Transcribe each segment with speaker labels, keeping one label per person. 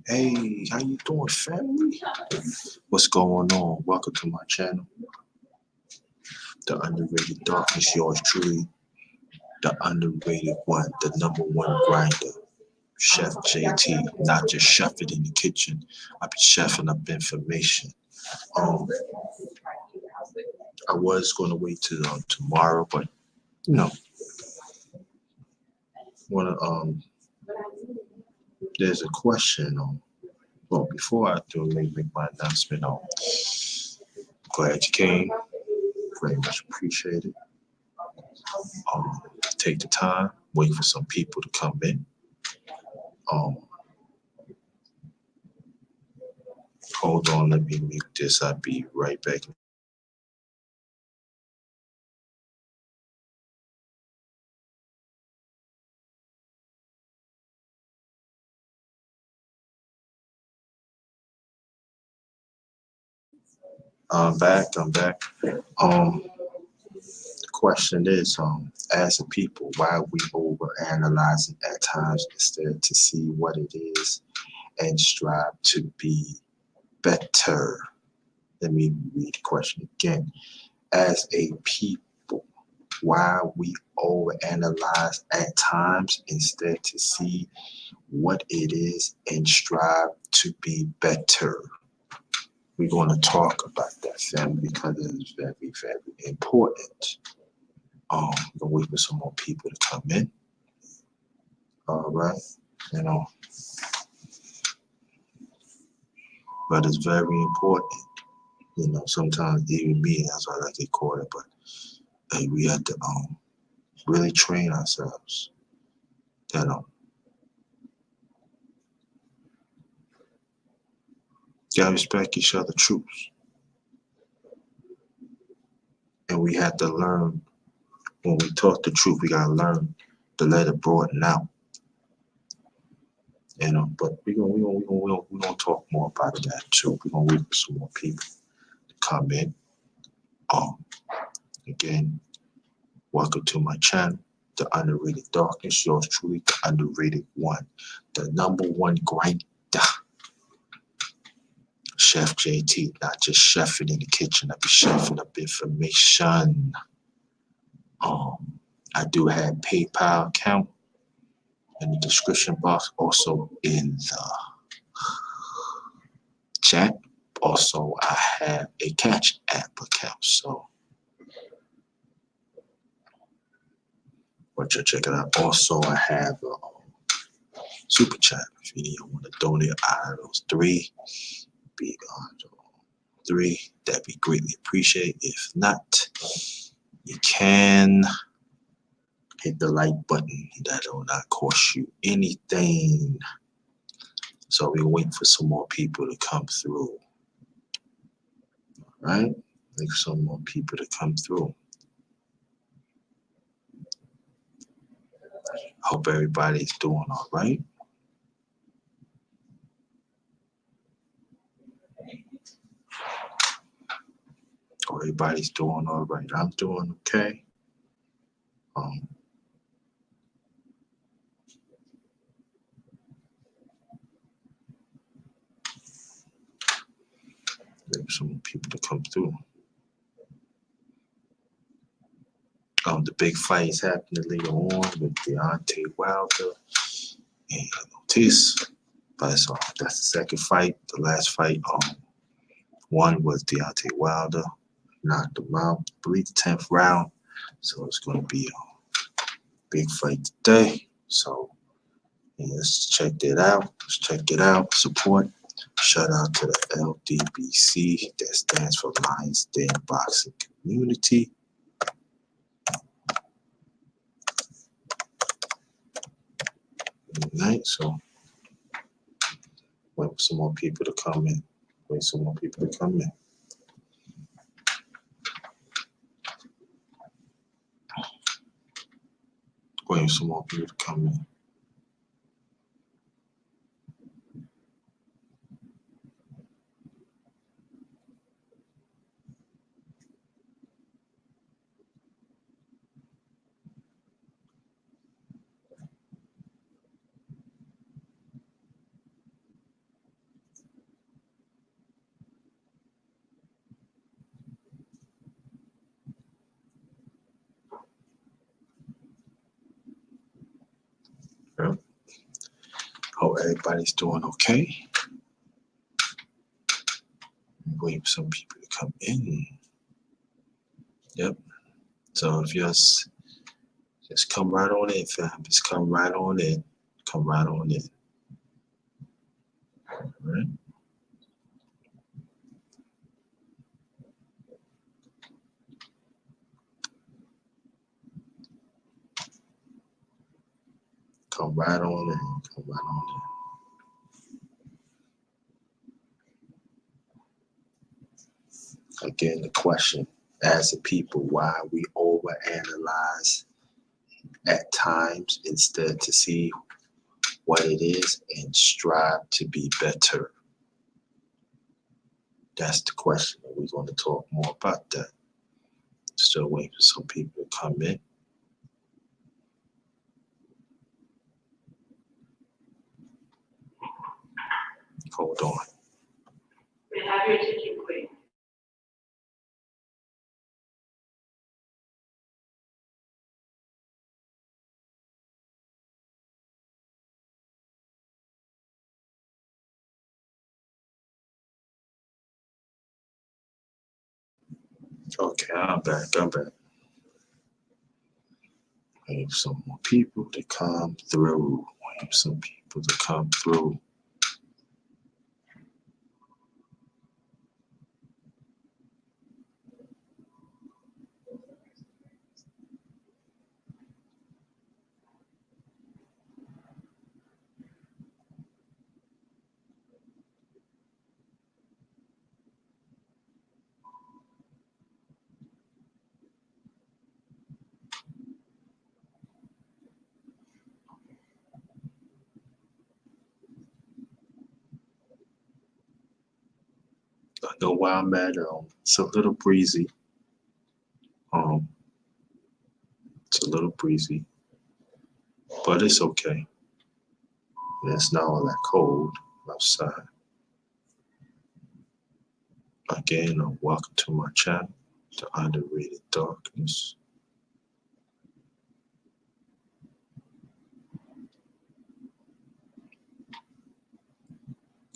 Speaker 1: Hey, how you doing, family? What's going on? Welcome to my channel, The Underrated Darkness. Yours truly, the underrated one, the number one grinder, Chef JT. Not just chef it in the kitchen. I be chefing up information. Um, I was going to wait till tomorrow, but you know, wanna there's a question. Well, before I do make my announcement, glad you came. Very much appreciated. Um, Take the time, wait for some people to come in. Um, Hold on, let me mute this. I'll be right back. I'm back. The question is, as a people, why are we overanalyzing at times instead to see what it is and strive to be better? Let me read the question again. As a people, why we overanalyze at times instead to see what it is and strive to be better. We're going to talk about that, family, because it is very, very important. We're waiting for some more people to come in. All right, you know, but it's very important. You know, sometimes even me, that's why I like to get caught up. But hey, we have to really train ourselves. You know, gotta respect each other's truths, and we have to learn. When we talk the truth, we gotta learn to let it broaden out. You know, but we gonna talk more about that too. We're gonna wait for some more people to come in. Um, Again, welcome to my channel, The Underrated Darkness. Yours truly, the underrated one, the number one grinder, Chef JT. Not just chefing in the kitchen. I be chefing up information. I do have PayPal account in the description box, also in the chat. Also, I have a Catch App account, so but you check it out. Also, I have a super chat. If you want to donate out of those three, that'd be greatly appreciated. If not, you can hit the like button. That will not cost you anything. So we're waiting for some more people to come through. All right? Wait for some more people to come through. Hope everybody's doing all right. Everybody's doing all right. I'm doing okay. Wait for some people to come through. The big fight is happening later on with Deontay Wilder and Ortiz. But that's the second fight. The last fight, one was Deontay Wilder, knocked him out, I believe the 10th round. So it's going to be a big fight today. So yeah, let's check that out. Let's check it out. Support. Shout out to the LDBC. That stands for Lions Den Boxing Community. All right, so wait for some more people to come in. Wait for some more people to come in. Wait for some more people to come in. Hope everybody's doing okay. I'm waiting for some people to come in. Yep. So if you just come right on in, fam. Just come right on in. Come right on in. All right. Come right on in. Come right on in. Again, the question as a people, why we overanalyze at times instead to see what it is and strive to be better. That's the question. We're going to talk more about that. Still waiting for some people to come in. Hold on.
Speaker 2: May I have your attention, please?
Speaker 1: Okay, I'm back. We have some more people to come through. We have some people to come through. I know where I'm at. It's a little breezy. It's a little breezy, but it's okay. It's not all that cold outside. Again, welcome to my channel, The Underrated Darkness.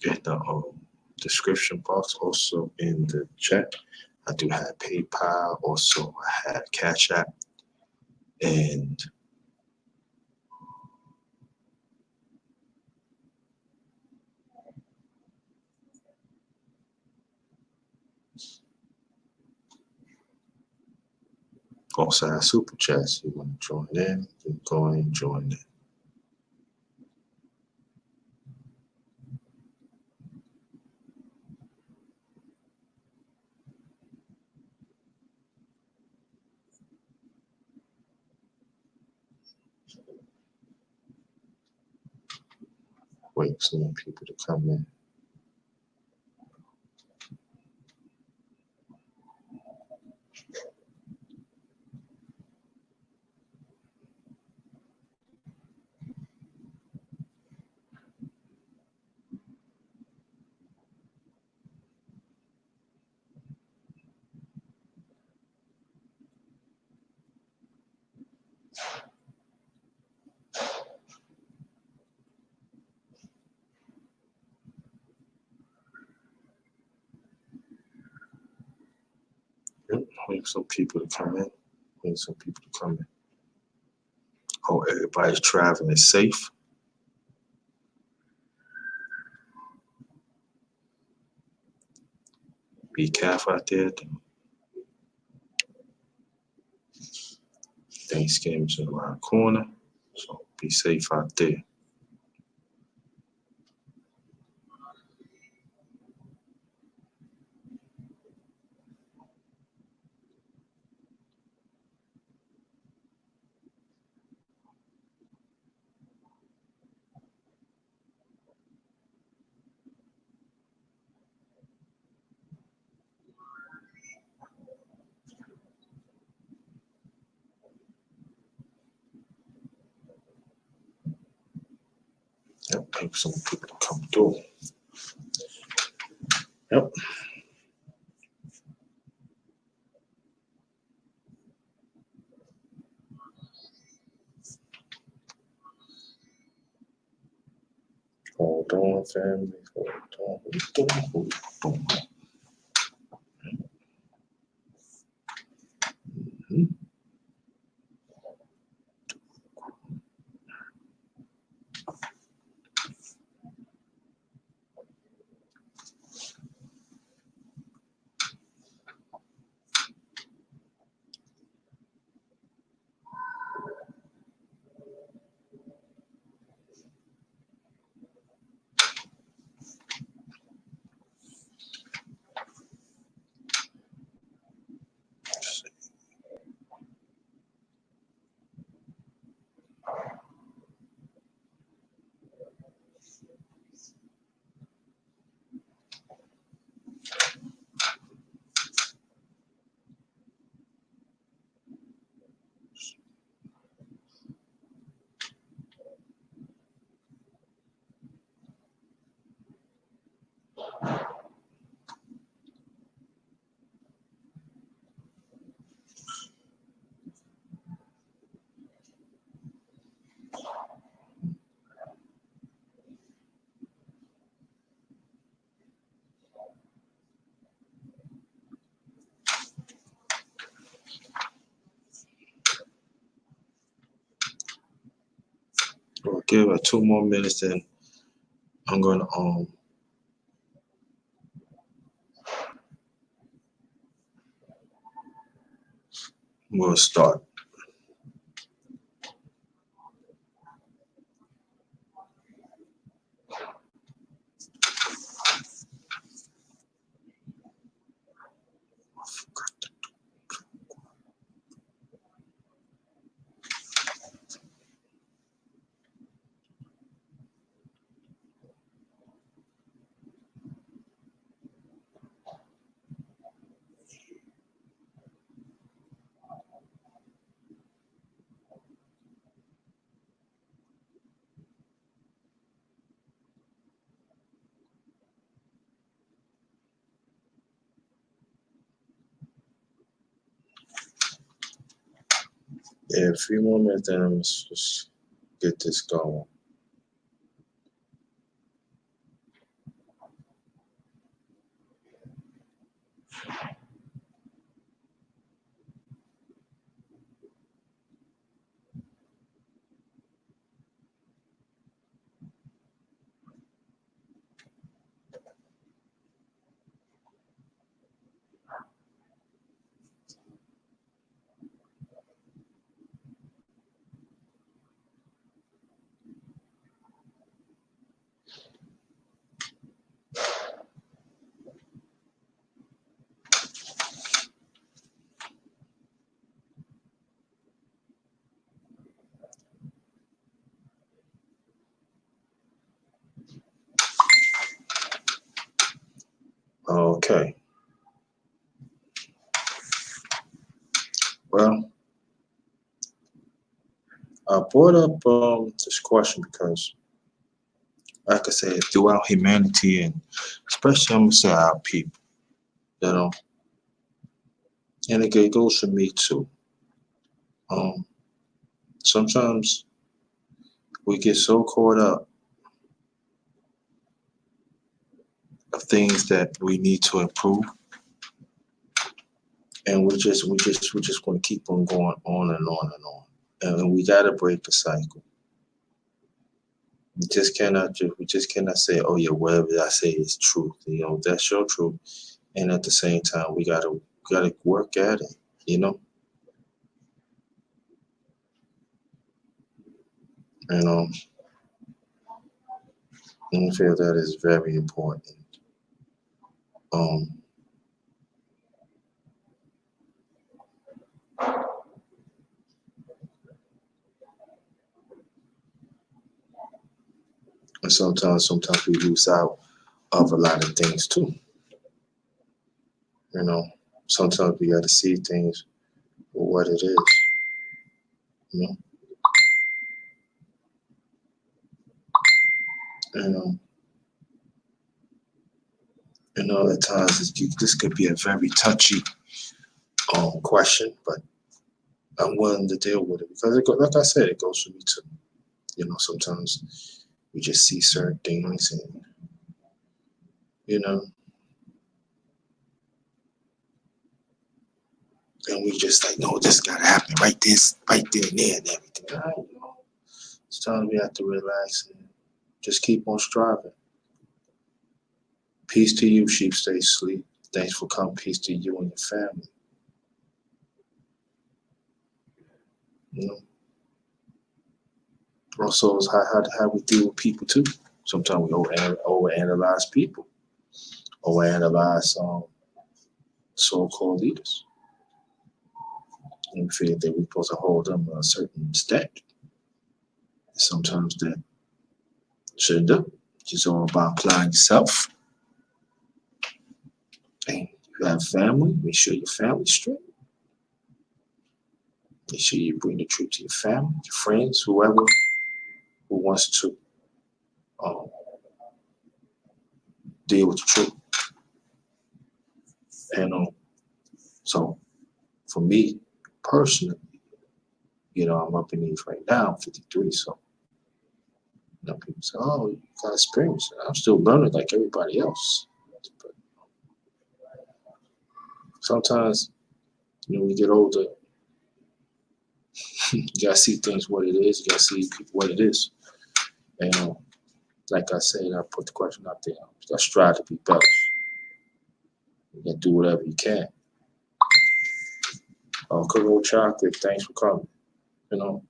Speaker 1: In the description box, also in the chat, I do have PayPal. Also, I have Cash App, and also have Super Chats. You want to join in, you go and join in. Wait for some people to come in. Wait for some people to come in. Wait for some people to come in. Hope everybody's traveling is safe. Be careful out there. Thanksgiving's around the corner, so be safe out there. Yep, maybe some people to come through. Yep. doing, family? What we doing? What we doing? Mhm. We'll give it 2 more minutes, then I'm gonna we'll start. Yeah, a few more minutes, then I'm just get this going. Okay. Well, I brought up this question because, like I said, throughout humanity, and especially I'm gonna say our people, you know, and it goes for me too. Um, Sometimes we get so caught up of things that we need to improve, and we're just going to keep on going on and on and on, and we got to break the cycle. We just cannot say, oh yeah, whatever I say is truth. You know, that's your truth, and at the same time, we gotta work at it. You know, and I feel that is very important. Um, and sometimes we lose out of a lot of things too. You know, sometimes we got to see things for what it is. You know, and at times this could be a very touchy question, but I'm willing to deal with it because like I said, it goes for me too. You know, sometimes we just see certain things and, you know, and we just like, no, this gotta happen right there and there and everything. All right, you know, it's time we have to relax and just keep on striving. Peace to you, Sheep Stay Sleep. Thanks for coming. Peace to you and your family. You know, also is how we deal with people too. Sometimes we overanalyze people, overanalyze so-called leaders, and we feel that we're supposed to hold them a certain standard. Sometimes that shouldn't do. It's just all about applying yourself. And you have family, make sure your family's straight. Make sure you bring the truth to your family, your friends, whoever who wants to deal with the truth. And so for me personally, you know, I'm up in age right now, I'm 53, so you know, people say, oh, you got experience. I'm still learning like everybody else. But sometimes, you know, when you get older, you gotta see things what it is, you gotta see people what it is. And like I said, I put the question out there. You gotta strive to be better. You gotta do whatever you can. Cooking with chocolate, thanks for coming. You know.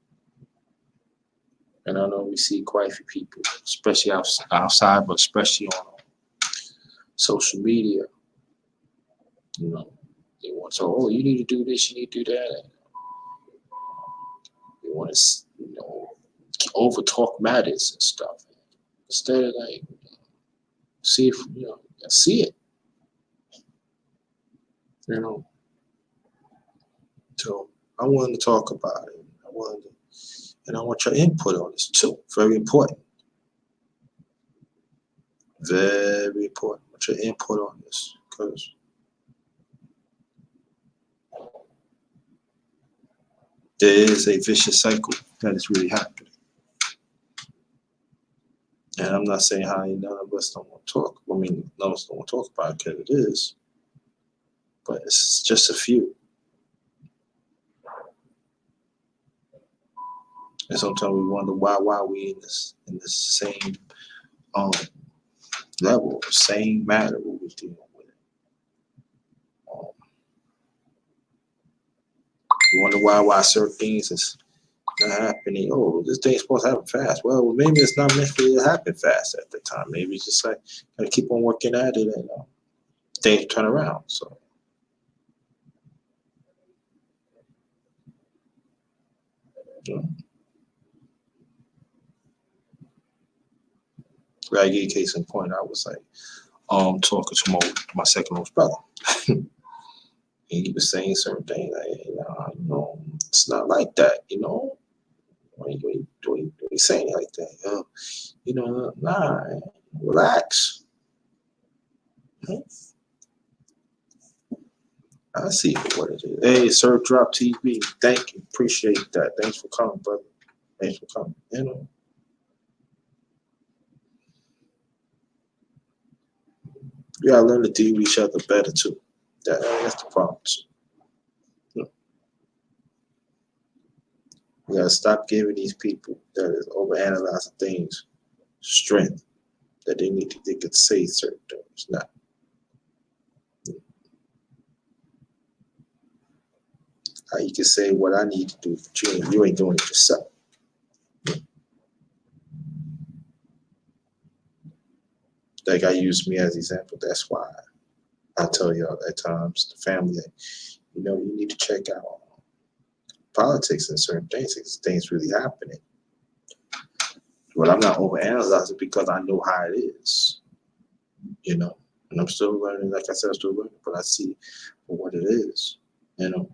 Speaker 1: And I know we see quite a few people, especially outside, but especially on social media. You know, they want to, oh, you need to do this, you need to do that. And they want to, you know, over talk matters and stuff. Instead of like, see if, you know, see it. You know. So I wanted to talk about it. And I want your input on this too. Very important. Very important. I want your input on this because there is a vicious cycle that is really happening. And I'm not saying how none of us don't want to talk. I mean, none of us don't want to talk about it because it is. But it's just a few. And sometimes we wonder why we in this same level, same matter what we're dealing with. We wonder why certain things is not happening. Oh, this thing's supposed to happen fast. Well, maybe it's not meant for it to happen fast at the time. Maybe it's just like gotta keep on working at it and things turn around. So you know. Like a case in point, I was like talking to my second oldest brother. And he was saying certain things like, you know, it's not like that, you know. When you saying it like that, you know, nah, relax. I see what it is. Hey, Sir Drop TV, thank you, appreciate that. Thanks for coming, brother. Thanks for coming. You know, you gotta learn to deal with each other better too. That's the problem. You know, we gotta stop giving these people that is overanalyzing things strength that they could say certain things. Not. How you can say what I need to do, but you ain't doing it yourself. Like I use me as an example. That's why I tell y'all at times, the family, you know, you need to check out politics and certain things. Things really happening. But I'm not overanalyzing because I know how it is. You know, and I'm still learning. Like I said, I'm still learning, but I see for what it is. You know.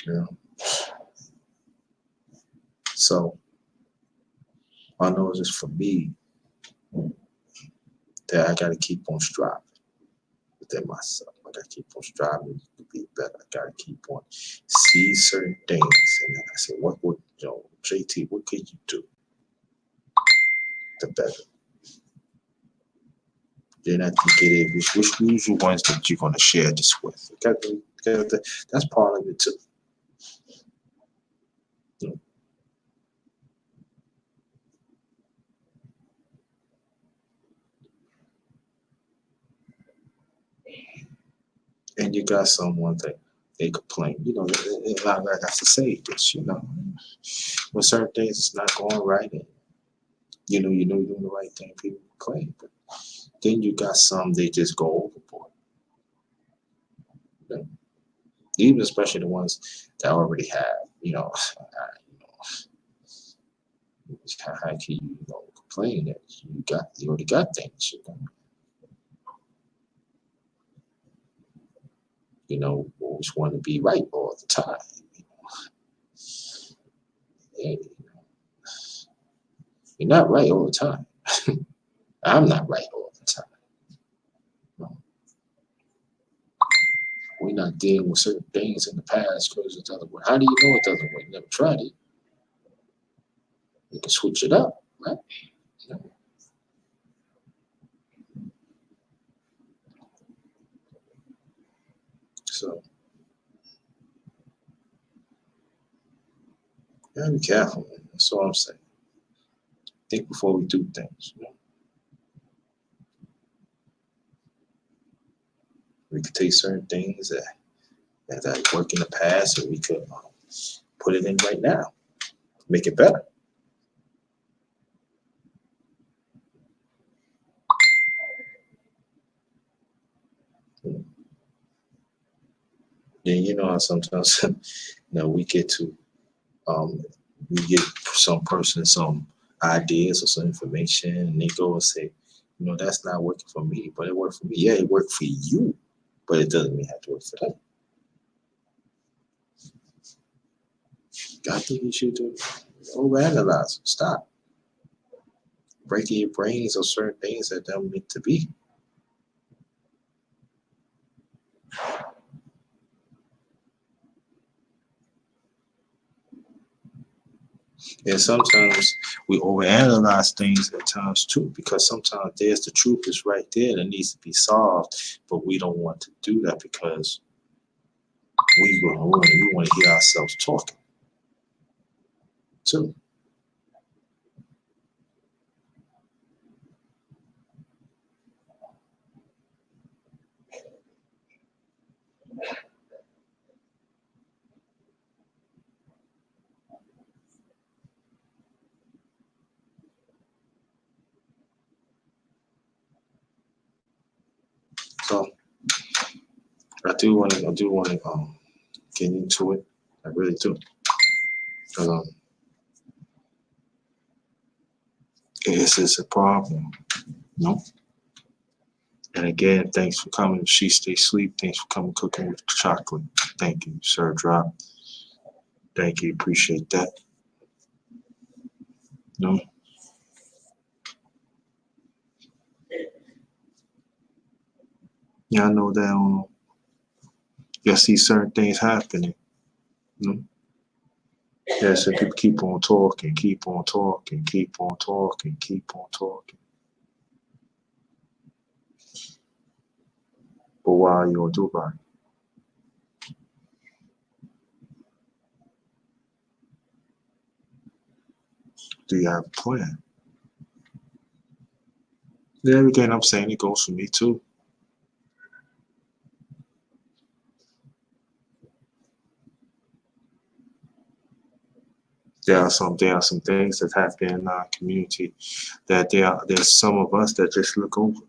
Speaker 1: You know. So I know it's just for me that I got to keep on striving. within myself. I gotta keep on striving to be better. I gotta keep on see certain things. And then I said, what would JT, what could you do to better? Then I think it is which are ones that you're gonna share this with. That's part of it too. And you got someone that they complain, I got to say this, when certain things is not going right, and you're doing the right thing, people complain. But then you got some they just go overboard. Even especially the ones that already have, how can you, complain that you already got things, always want to be right all the time. And you're not right all the time. I'm not right all the time. No. We're not dealing with certain things in the past because it doesn't work. How do you know it doesn't work? You never tried it. You can switch it up, right? So, you gotta be careful, man. That's all I'm saying. Think before we do things. We could take certain things that work in the past, and we could put it in right now, make it better. Then sometimes we get to we get some person some ideas or some information, and they go and say, that's not working for me, but it worked for me. Yeah, it worked for you, but it doesn't mean it have to work for them. I think you should overanalyze. Stop breaking your brains on certain things that don't meant to be. And sometimes we overanalyze things at times too, because sometimes there's the truth is right there that needs to be solved, but we don't want to do that because we want to hear ourselves talking too. So I do want to get into it. I really do. Because it's a problem, And again, thanks for coming. She Stay Sleep. Thanks for coming, cooking with chocolate. Thank you, Sir Drop. Thank you. Appreciate that. Yeah, I know that you see certain things happening. Yeah, so people keep on talking, keep on talking, keep on talking, keep on talking. But what are you gonna do about it? Do you have a plan? Yeah, again, I'm saying it goes for me too. There are some things that happen in our community that there's some of us that just look over,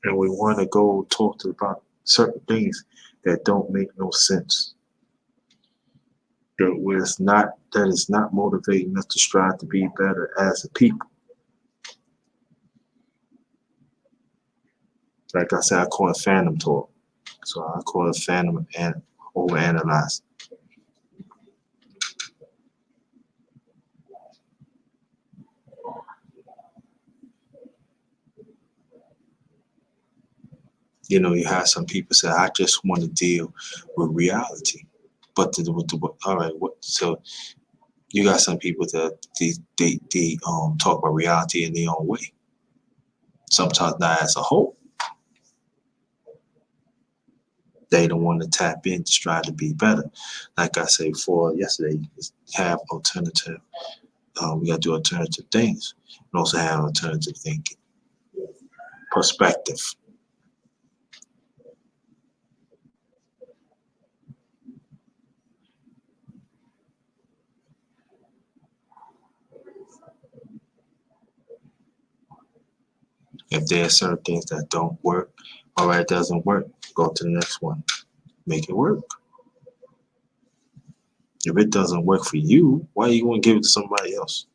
Speaker 1: and we want to go talk about certain things that don't make no sense. That is not motivating us to strive to be better as a people. Like I said, I call it phantom talk. So I call it phantom and overanalyze. You know, you have some people say, I just want to deal with reality. But all right, what? So you got some people that they talk about reality in their own way. Sometimes not as a whole. They don't want to tap in to try to be better. Like I said before yesterday, have alternative. We got to do alternative things, and also have alternative thinking, perspective. If there are certain things that don't work, all right, it doesn't work. Go to the next one. Make it work. If it doesn't work for you, why are you going to give it to somebody else?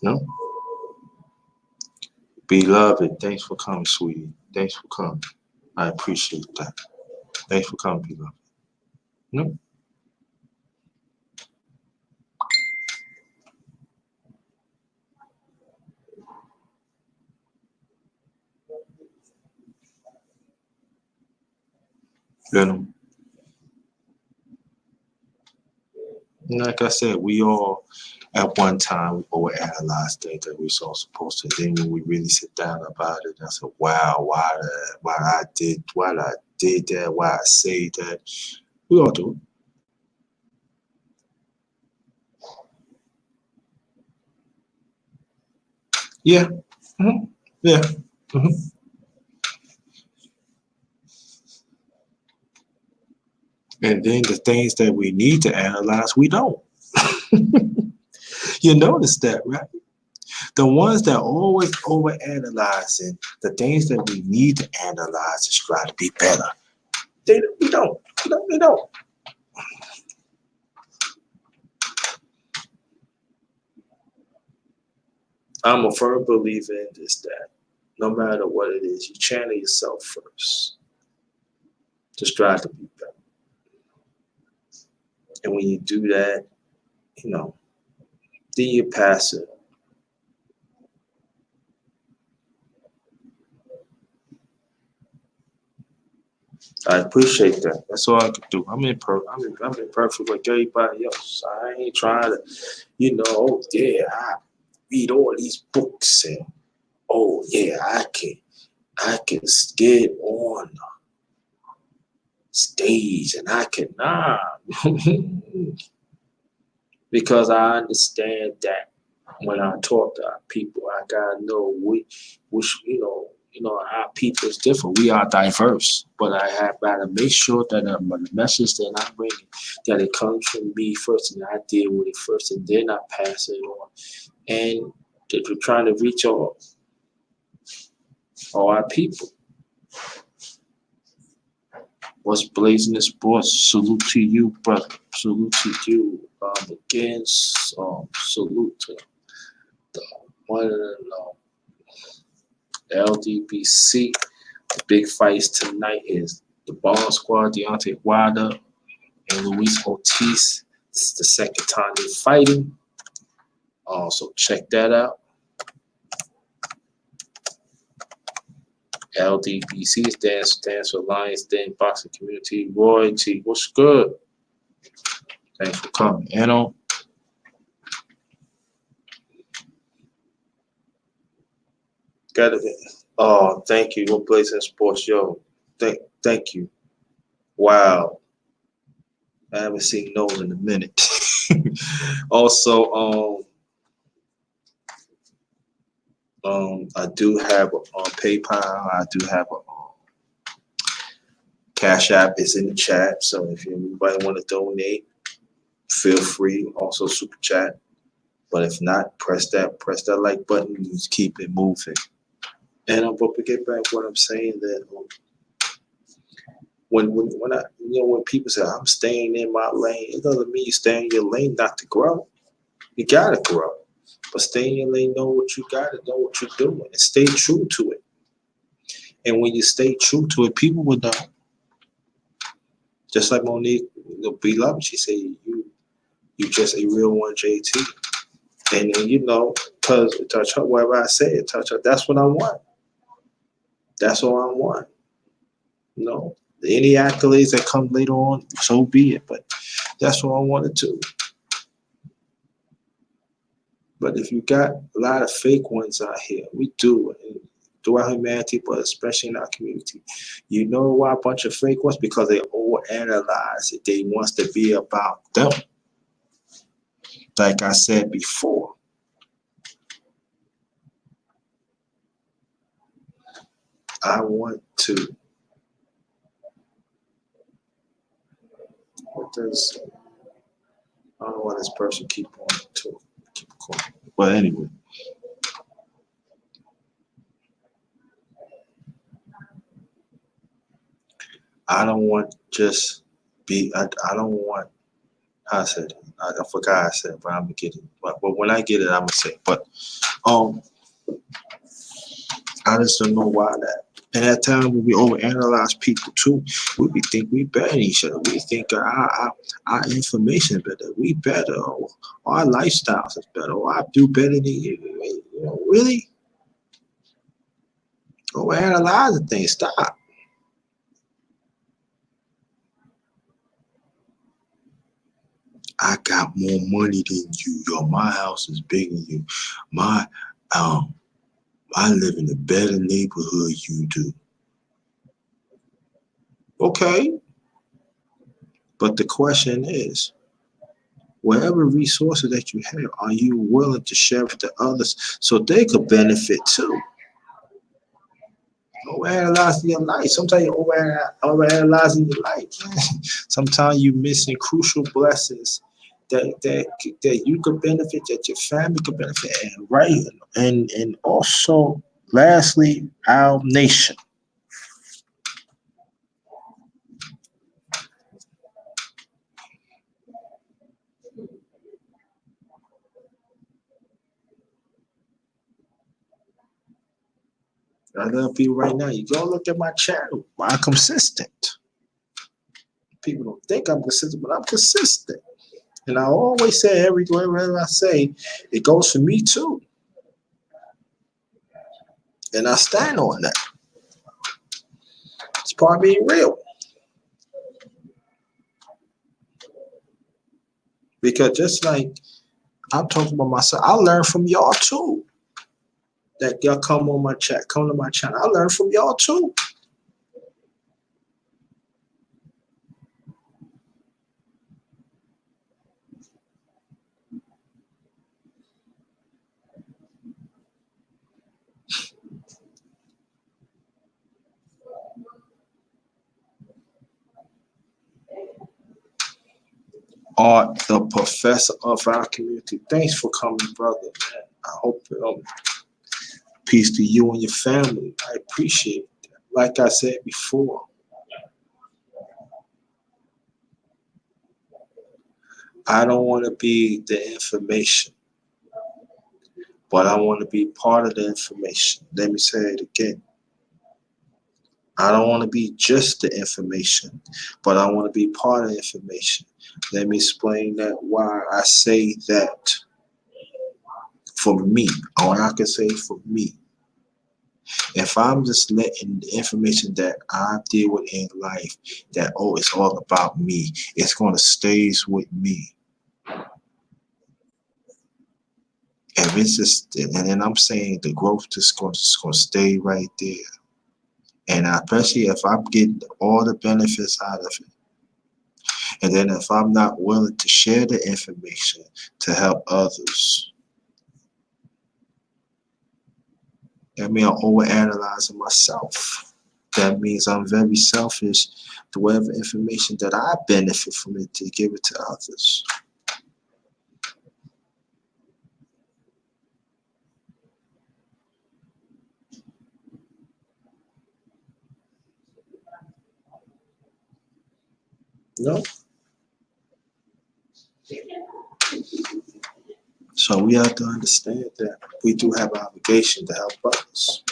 Speaker 1: No. Beloved, thanks for coming, sweetie. Thanks for coming. I appreciate that. Thanks for coming, beloved. No. You know, like I said, we all at one time we overanalyze things that we're so supposed to. Then when we really sit down about it, I said, "Wow, why I did that, why I say that." We all do it. Yeah. Mhm. Yeah. Mhm. And then the things that we need to analyze, we don't. You notice that, right? The ones that always overanalyzing the things that we need to analyze is try to be better. We don't. We don't. I'm a firm believer in this that no matter what it is, you channel yourself first to strive to be better. And when you do that, you know, then you pass it. I appreciate that. That's all I can do. I'm in perfect like everybody else. I ain't trying to, oh yeah, I read all these books and oh yeah, I can get on stage and I can nah because I understand that when I talk to our people, I gotta know which our people is different. We are diverse, but I have got to make sure that the message that I'm bringing that it comes from me first, and I deal with it first, and then I pass it on. And that we're trying to reach all our people. What's blazing the sports? Salute to you, brother. Salute to you. Again, salute to the one and LDBC. The big fights tonight is the Ball Squad, Deontay Wilder and Luis Ortiz. This is the second time they're fighting. So check that out. LDBC stands for Lions Den Boxing Community Royalty. What's good? Thanks for coming. Got it. Oh, thank you. What Blazing Sports, yo. Thank you. Wow. I haven't seen those in a minute. Also, I do have on PayPal. I do have a Cash App is in the chat. So if anybody want to donate, feel free. Also super chat. But if not, press that like button and just keep it moving. And I'm about to get back what I'm saying that when people say I'm staying in my lane, it doesn't mean you stay in your lane not to grow. You gotta grow. But stay in your lane, know what you gotta know what you're doing and stay true to it. And when you stay true to it, people will know. Just like Monique, beloved, she said you just a real one, JT. And then, because touch her, whatever I say, touch her. That's what I want. That's all I want. You know, any accolades that come later on, so be it. But that's what I wanted to. But if you got a lot of fake ones out here, we do. And throughout humanity, but especially in our community, you know why a bunch of fake ones? Because they overanalyze it. They want to be about them. Like I said before, I want to. What does I don't know why this person keep on to keep calling. But anyway, I don't want just be. I don't want. How I said it. I forgot I said, it, but I'm gonna get it. But when I get it, I'm gonna say. It. But um, I just don't know why that. And at times when we overanalyze people too, we think we better than each other. We think our information is better. We better. Or our lifestyles is better. Or I do better than you. You know, really? Overanalyzing things. Stop. I got more money than you. Yo, my house is bigger than you. My um I live in a better neighborhood you do. Okay. But the question is, whatever resources that you have, are you willing to share with the others so they could benefit too? Overanalyzing your life. Sometimes you're overanalyzing your life. Sometimes you're missing crucial blessings that you could benefit, that your family could benefit, and right, and also, lastly, our nation. I love people right now. You go look at my channel. I'm consistent. People don't think I'm consistent, but I'm consistent. And I always say everywhere wherever I say, it goes for me too. And I stand on that. It's part of being real. Because just like I'm talking about myself, I learn from y'all too. That y'all come on my chat, come to my channel. I learn from y'all too. Art, the professor of our community. Thanks for coming, brother. Man. I hope peace to you and your family. I appreciate that. Like I said before, I don't want to be the information, but I want to be part of the information. Let me say it again. I don't want to be just the information, but I want to be part of the information. Let me explain that why I say that for me, or I can say for me. If I'm just letting the information that I deal with in life, that it's all about me, it's gonna stays with me. If it's just, and then I'm saying the growth just gonna stay right there. And especially if I'm getting all the benefits out of it. And then if I'm not willing to share the information to help others, that means I'm overanalyzing myself. That means I'm very selfish to whatever information that I benefit from it to give it to others. No? So we have to understand that we do have an obligation to help others.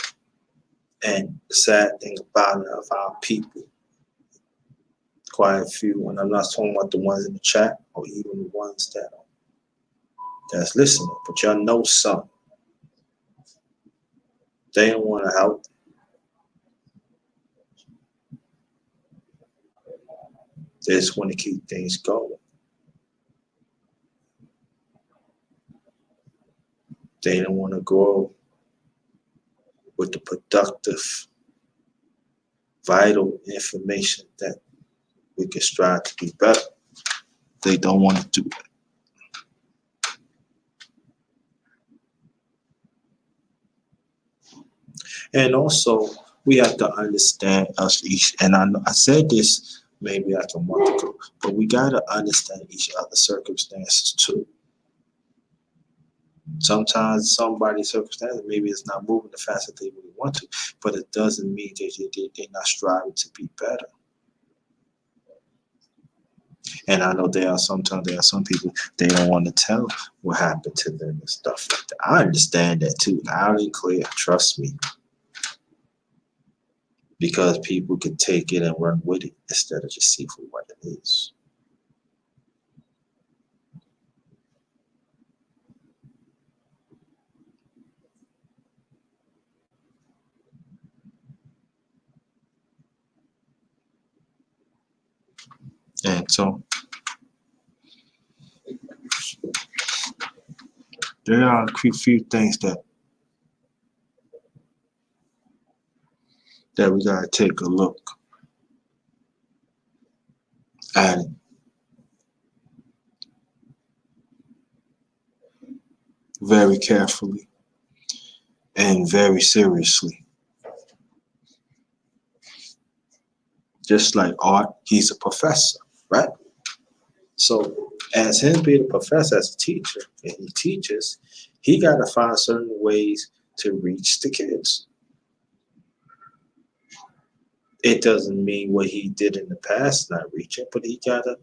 Speaker 1: And the sad thing about it, of our people, quite a few, and I'm not talking about the ones in the chat or even the ones that that's listening, but y'all know something. They don't want to help. They just want to keep things going. They don't want to grow with the productive, vital information that we can strive to be better. They don't want to do it. And also, we have to understand us each. And I said this maybe like a month ago, but we got to understand each other's circumstances too. Sometimes somebody's circumstances maybe it's not moving the fast that they really want to, but it doesn't mean they're not striving to be better. And I know there are some people they don't want to tell what happened to them and stuff like that. I understand that too, loud and clear. Trust me, because people can take it and run with it instead of just see for what it is. And so there are a few things that we gotta take a look at it very carefully and very seriously. Just like Art, he's a professor, right? So as him being a professor, as a teacher, and he teaches, he gotta find certain ways to reach the kids. It doesn't mean what he did in the past not reaching, but he gotta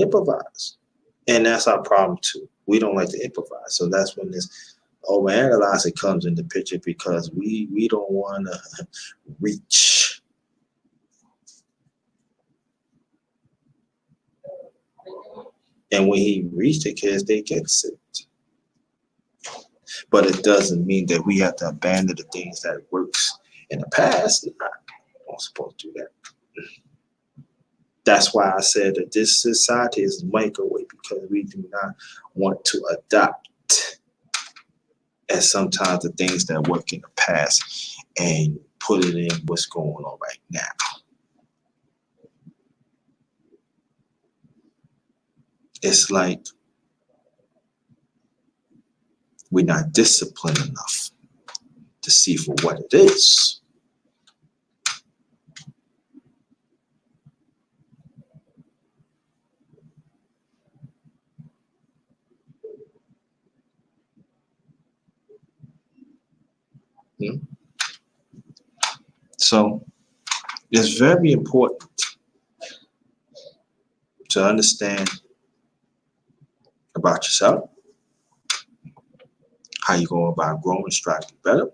Speaker 1: improvise. And that's our problem too. We don't like to improvise. So that's when this overanalyzing comes into picture because we don't wanna reach. And when he reached the kids, they get sick. But it doesn't mean that we have to abandon the things that works in the past. Nah, we're not supposed to do that. That's why I said that this society is a microwave because we do not want to adopt and sometimes the things that work in the past and put it in what's going on right now. It's like we're not disciplined enough to see for what it is. Hmm? So it's very important to understand about yourself, how you go about growing, striving better,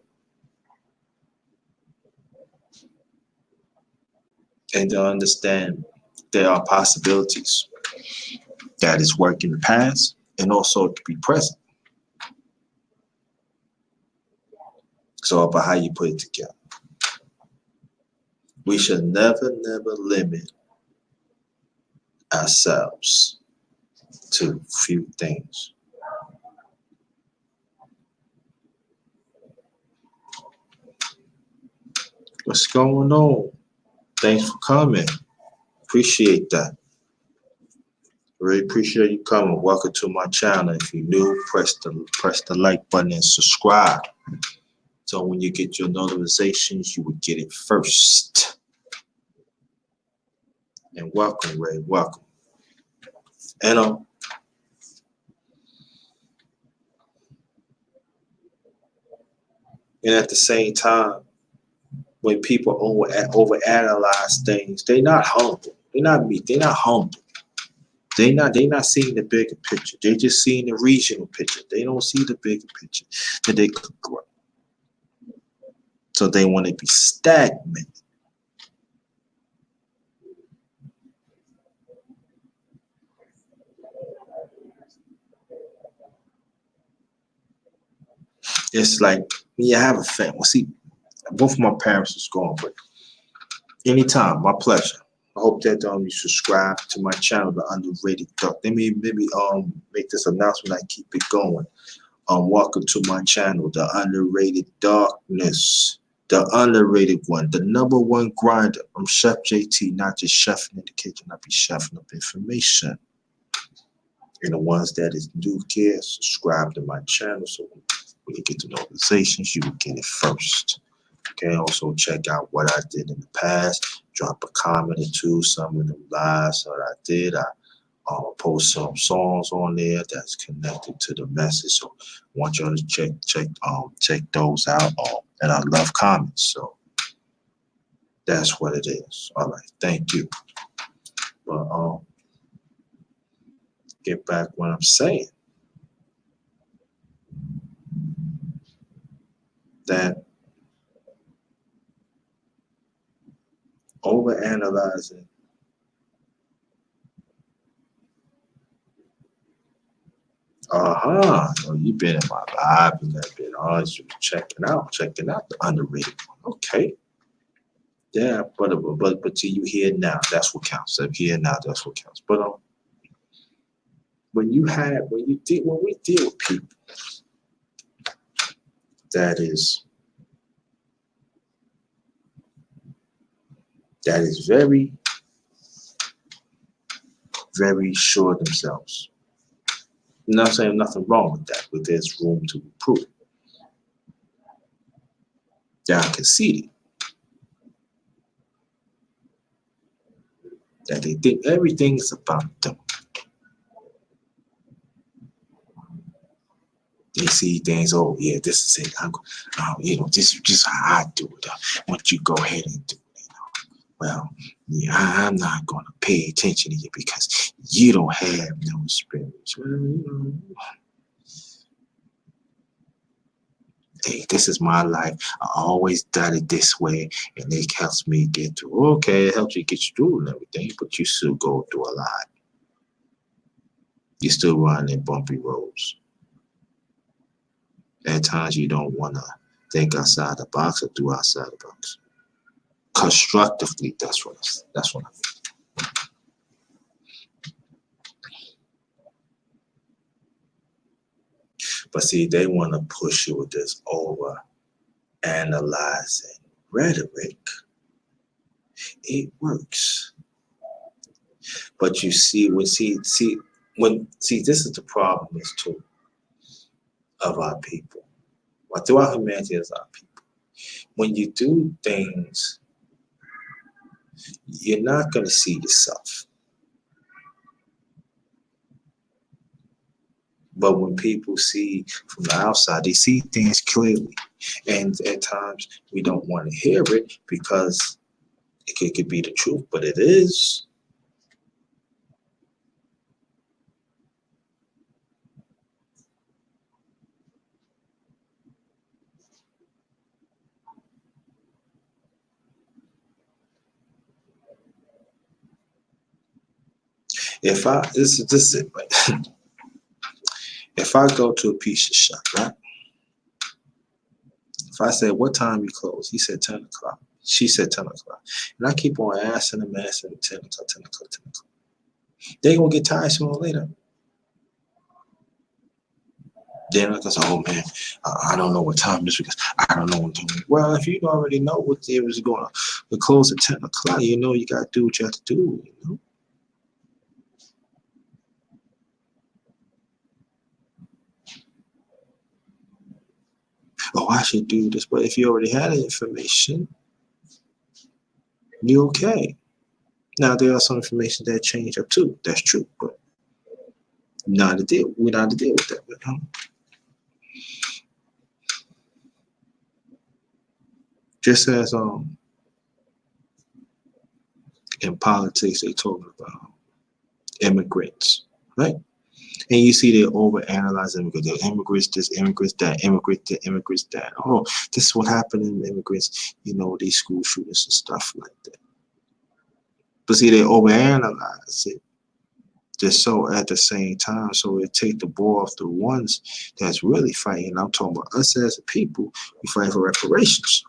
Speaker 1: and to understand there are possibilities that is work in the past and also to be present. So about how you put it together. We should never limit ourselves to few things. What's going on? Thanks for coming. Appreciate that. Really appreciate you coming. Welcome to my channel. If you're new, press the like button and subscribe. So when you get your notifications, you will get it first. And welcome, Ray. Welcome. And at the same time, when people overanalyze things, they're not humble. They're not meek. They're not humble. They're not seeing the bigger picture. They're just seeing the regional picture. They don't see the bigger picture that they could grow. So they want to be stagnant. It's like when you have a family. See, both of my parents is gone, but anytime, my pleasure. I hope that you subscribe to my channel, The Underrated Dark. Let me maybe make this announcement. I keep it going. Welcome to my channel, The Underrated Darkness, the underrated one, the #1 grinder. I'm Chef JT, not just chefing in the kitchen. I be chefing up information. And the ones that is new here, subscribe to my channel so when you get the notifications, you will get it first. Okay, also check out what I did in the past. Drop a comment or two, some of them lives that I did. I post some songs on there that's connected to the message. So I want y'all to check those out. And I love comments. So that's what it is. All right, thank you. But get back what I'm saying. That overanalyzing oh, you've been in my live and that been always checking out the underrated one. Okay. Yeah, but till you here now, that's what counts. I'm here now, that's what counts. But when we deal with people that is very, very sure of themselves. I'm not saying nothing wrong with that, but there's room to improve. They are conceited. That they think everything's about them. They see things, oh yeah, this is it. This is just how I do it. Once you go ahead and do it, well, yeah, I'm not gonna pay attention to you because you don't have no experience. Hey, this is my life. I always done it this way, and it helps me get through. Okay, it helps you get through and everything, but you still go through a lot. You still run in bumpy roads. At times, you don't want to think outside the box or do outside the box. Constructively, that's what I mean. But see, they want to push you with this over analyzing rhetoric. It works. But you see, this is the problem is too of our people. Well, throughout humanity is our people. When you do things, you're not going to see yourself. But when people see from the outside, they see things clearly. And at times we don't want to hear it because it could be the truth, but it is. This is it, right? If I go to a pizza shop, right? If I say, what time you close? He said 10 o'clock. She said 10 o'clock. And I keep on asking them, 10 o'clock, 10 o'clock, 10 o'clock. They gonna get tired sooner or later. Then I say, oh man, I don't know what time it is because I don't know what time. Well, if you already know what day was going on, we close at 10 o'clock, you know you gotta do what you have to do, you know? Oh, I should do this, but if you already had the information, you're okay. Now there are some information that change up too. That's true, but we're not to deal with that. But, just as in politics they talk about immigrants, right? And you see they overanalyze immigrants. They're immigrants, this, immigrants, that, immigrants, that, immigrants, that. Oh, this is what happened in immigrants, these school shootings and stuff like that. But see, they overanalyze it Just so at the same time, so it take the ball off the ones that's really fighting. I'm talking about us as a people. We fight for reparations.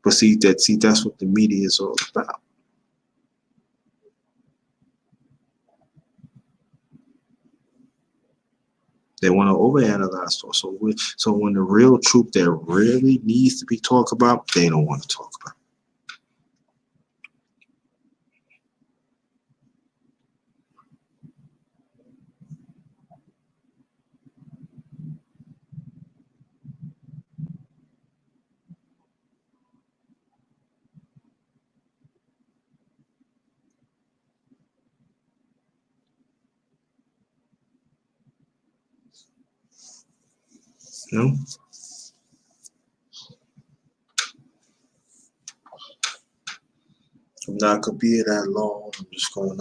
Speaker 1: But that's what the media is all about. They want to overanalyze stuff. So when the real truth that really needs to be talked about, they don't want to talk about. You know? I'm not gonna be here that long. I'm just gonna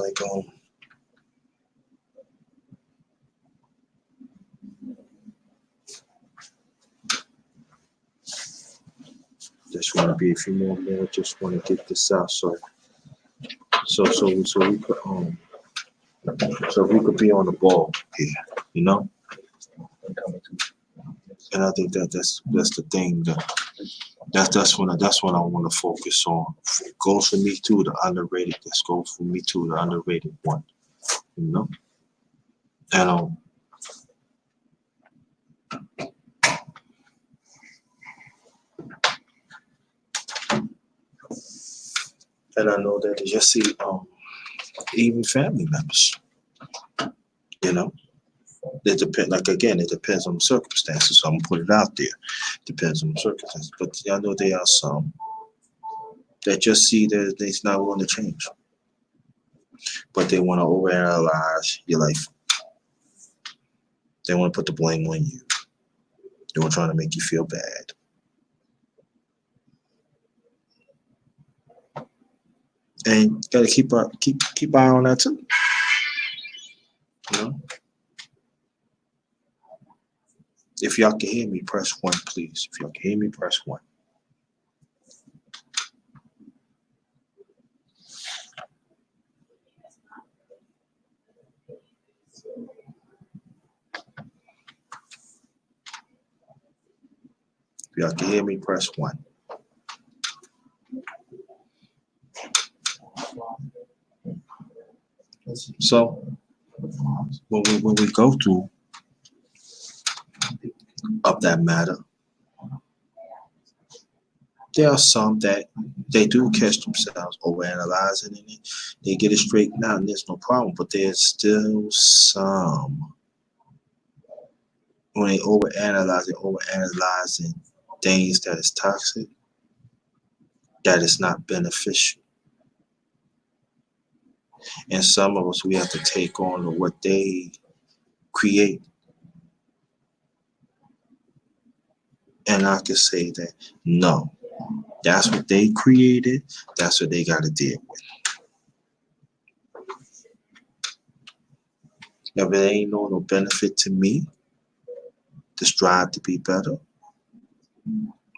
Speaker 1: just want to be a few more minutes. Just want to get this out. So we could so we could be on the ball here, you know. And I think that's the thing that's what I want to focus on. It goes for me too, the underrated. This goes for me too, the underrated one, you know. And I know that they just see even family members, you know. It depends. Like again, it depends on the circumstances. So I'm gonna put it out there. Depends on the circumstances. But I know there are some that just see that they're not willing to change, but they want to overanalyze your life. They want to put the blame on you. They want trying to make you feel bad. And gotta keep eye on that too. You know, if y'all can hear me, press one, please. If y'all can hear me, press one. If y'all can hear me, press one. So when we go through of that matter, there are some that they do catch themselves overanalyzing and they get it straightened out and there's no problem. But there's still some when they overanalyzing things that is toxic, that is not beneficial. And some of us we have to take on what they create. And I can say that no, that's what they created, that's what they gotta deal with. If it ain't no benefit to me to strive to be better,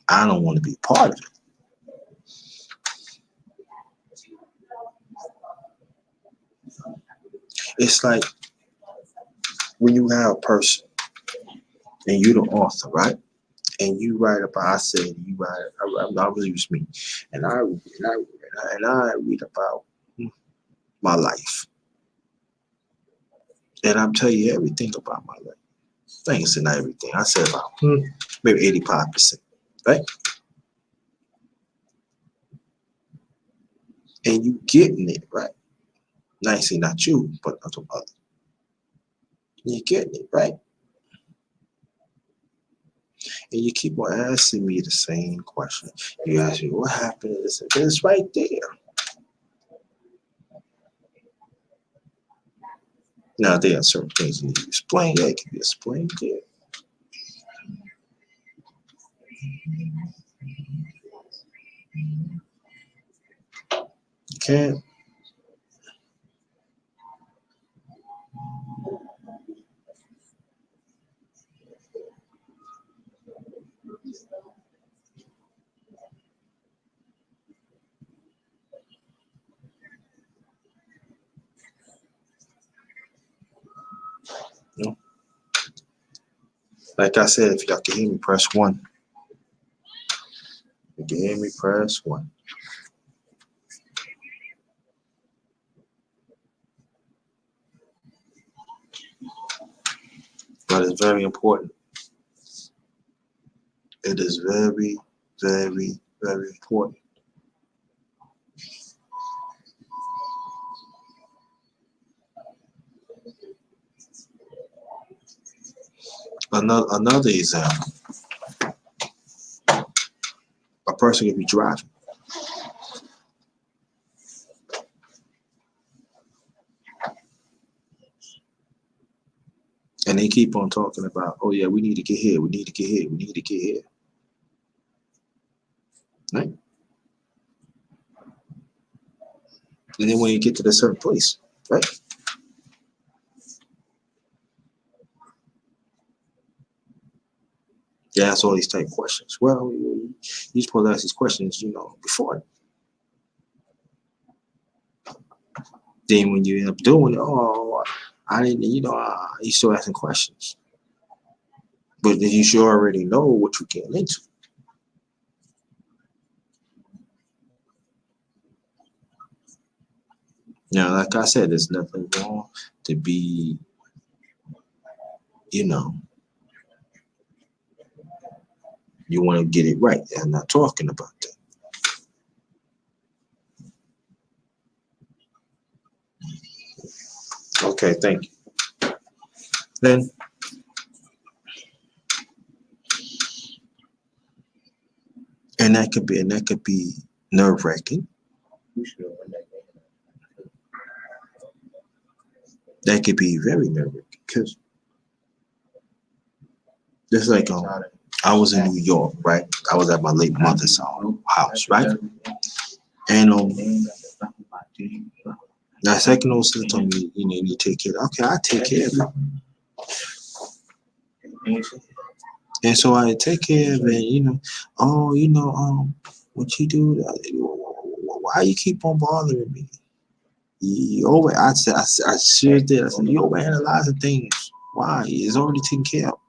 Speaker 1: I don't want to be part of it. It's like when you have a person and you the author, right? And you write about, I said you write, I really use me, and I read about my life, and I'm telling you everything about my life. Things and everything. I said about maybe 85%, right? And you getting it right. Nicely, not you, but I'm talking about you getting it right. And you keep on asking me the same question. You ask me what happened to this, and it's right there. Now there are certain things you need to explain. Yeah, it can be explained. Yeah. You can't. Like I said, if y'all can hear me, press 1. If you can hear me, press 1. But it's very important. It is very, very, very important. Another example, a person could be driving. And they keep on talking about, oh yeah, we need to get here, we need to get here, we need to get here. Right? And then when you get to the certain place, right? You ask all these type of questions. Well, you're supposed to ask these questions, before. Then when you end up doing it, oh, I didn't, you still asking questions. But you should already know what you're getting into. Now, like I said, there's nothing wrong to be, you want to get it right. I'm not talking about that. Okay, thank you. Then, and that could be nerve-wracking. That could be very nerve-wracking because just like I was in New York, right? I was at my late mother's house, right? And that second old son told me, you need to take care of it. Okay, I take care of it. And so I take care of it, what you do, why you keep on bothering me? I sure did. I said, you overanalyzing things. Why? It's already taken care of.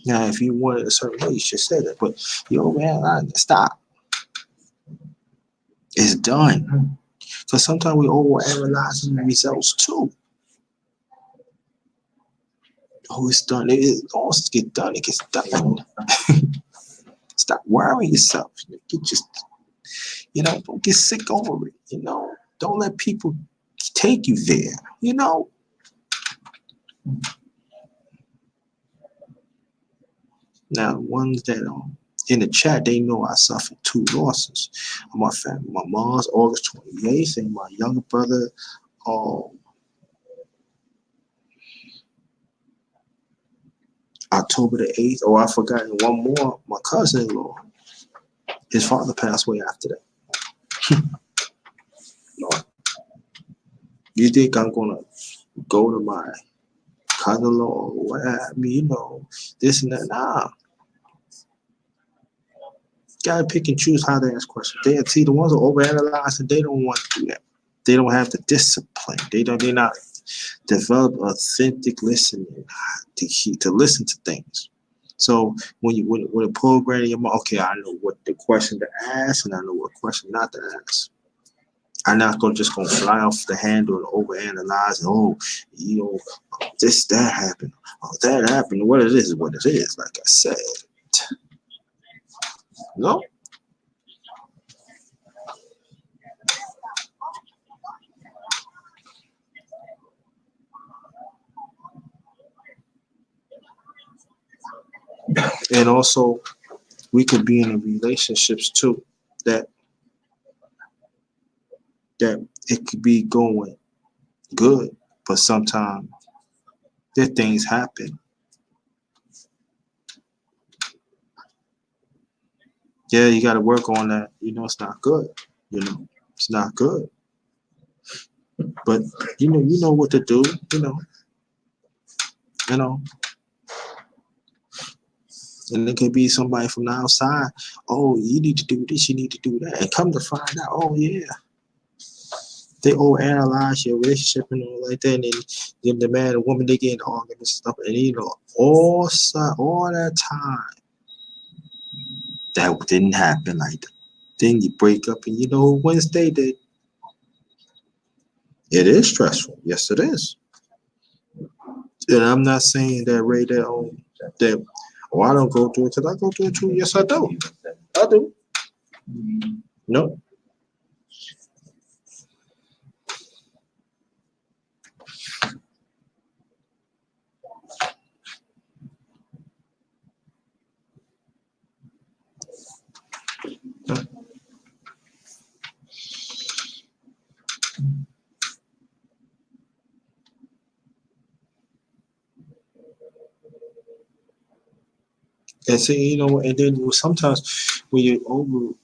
Speaker 1: Now, if you wanted a certain way, you should say that. But you overanalyzing, stop. It's done. Because sometimes we overanalyzing the results too. Oh, it's done. It almost get done. It gets done. Stop worrying yourself. Get just, don't get sick over it. Don't let people take you there. Now, ones that in the chat, they know I suffered 2 losses. My family, my mom's August 28th, and my younger brother, October the 8th. Oh, I forgot one more. My cousin-in-law, his father passed away after that. You think I'm gonna go to my cousin-in-law or what have me, this and that? Nah. Gotta pick and choose how to ask questions. The ones who overanalyze, and they don't want to do that. They don't have the discipline. They're not develop authentic listening to listen to things. So when a program in your mind, okay, I know what the question to ask and I know what question not to ask. I'm not just gonna fly off the handle and overanalyze and that happened, that happened. What it is, what it is. Like I said, no. And also, we could be in relationships too that it could be going good, but sometimes there things happen. Yeah, you got to work on that. It's not good. It's not good. But you know what to do. And it could be somebody from the outside. Oh, you need to do this. You need to do that. And come to find out. Oh yeah. They overanalyze your relationship and all like that, and then the man and woman they get into arguments and stuff, and all that time that didn't happen like that. Then you break up, and Wednesday did. It is stressful. Yes, it is. And I'm not saying that Ray that I don't go through it because I go through it too. Yes, I do. I do. No. And see, and then sometimes when you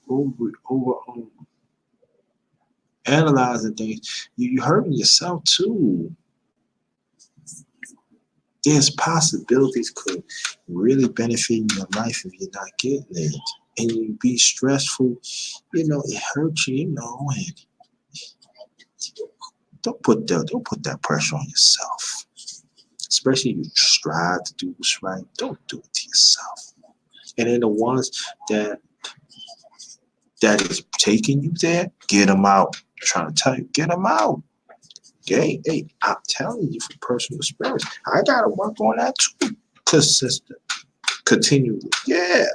Speaker 1: analyzing things, you hurting yourself too. There's possibilities could really benefit in your life if you're not getting it, and you be stressful. It hurts you. And don't put that pressure on yourself. Especially if you strive to do what's right. Don't do it to yourself. And then the ones that is taking you there, get them out. I'm trying to tell you, get them out. Hey, I'm telling you from personal experience, I gotta work on that too. Consistent, continually. Yeah.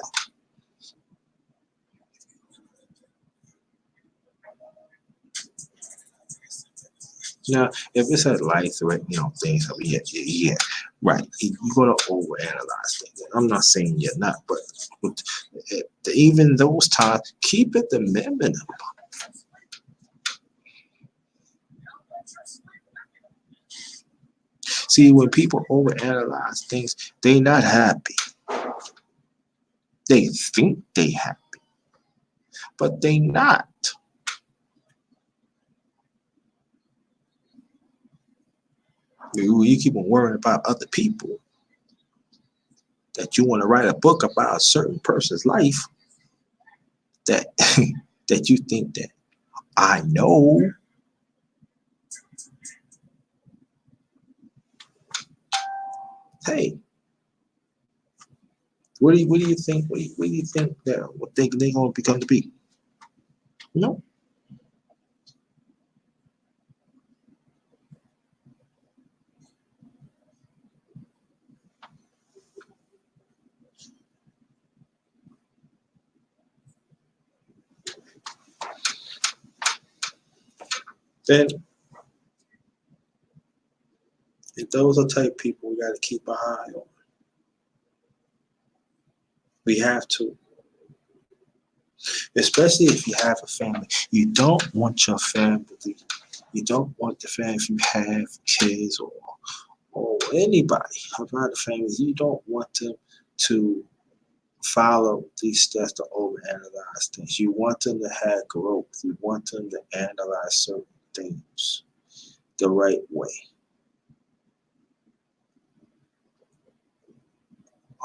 Speaker 1: Now, if it's a life threat, things, yeah, right. You're gonna overanalyze things. I'm not saying you're not, but even those times, keep it the minimum. See, when people overanalyze things, they not happy. They think they happy, but they not. You keep on worrying about other people, that you want to write a book about a certain person's life that that you think that I know. Hey, what do you think? What do you think that what they gonna become to be? No. Then if those are type of people we got to keep an eye on. We have to, especially if you have a family. You don't want your family. You don't want the family if you have kids or anybody around the family. You don't want them to follow these steps to overanalyze things. You want them to have growth. You want them to analyze certain things the right way.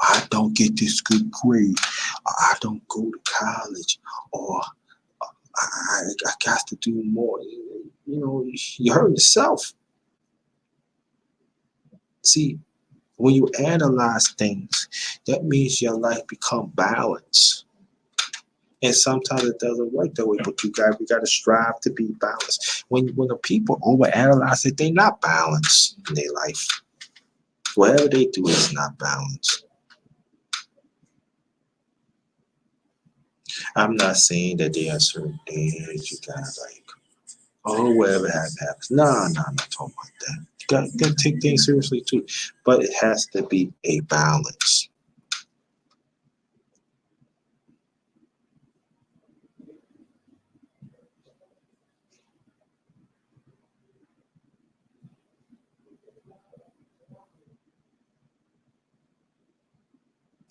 Speaker 1: I don't get this good grade. I don't go to college, or I got to do more. You hurt yourself. See, when you analyze things, that means your life become balanced. And sometimes it doesn't work that way, but we got to strive to be balanced. When the people overanalyze it, they're not balanced in their life. Whatever they do is not balanced. I'm not saying that there are certain things you gotta whatever happens. No, I'm not talking about that. You gotta take things seriously too, but it has to be a balance.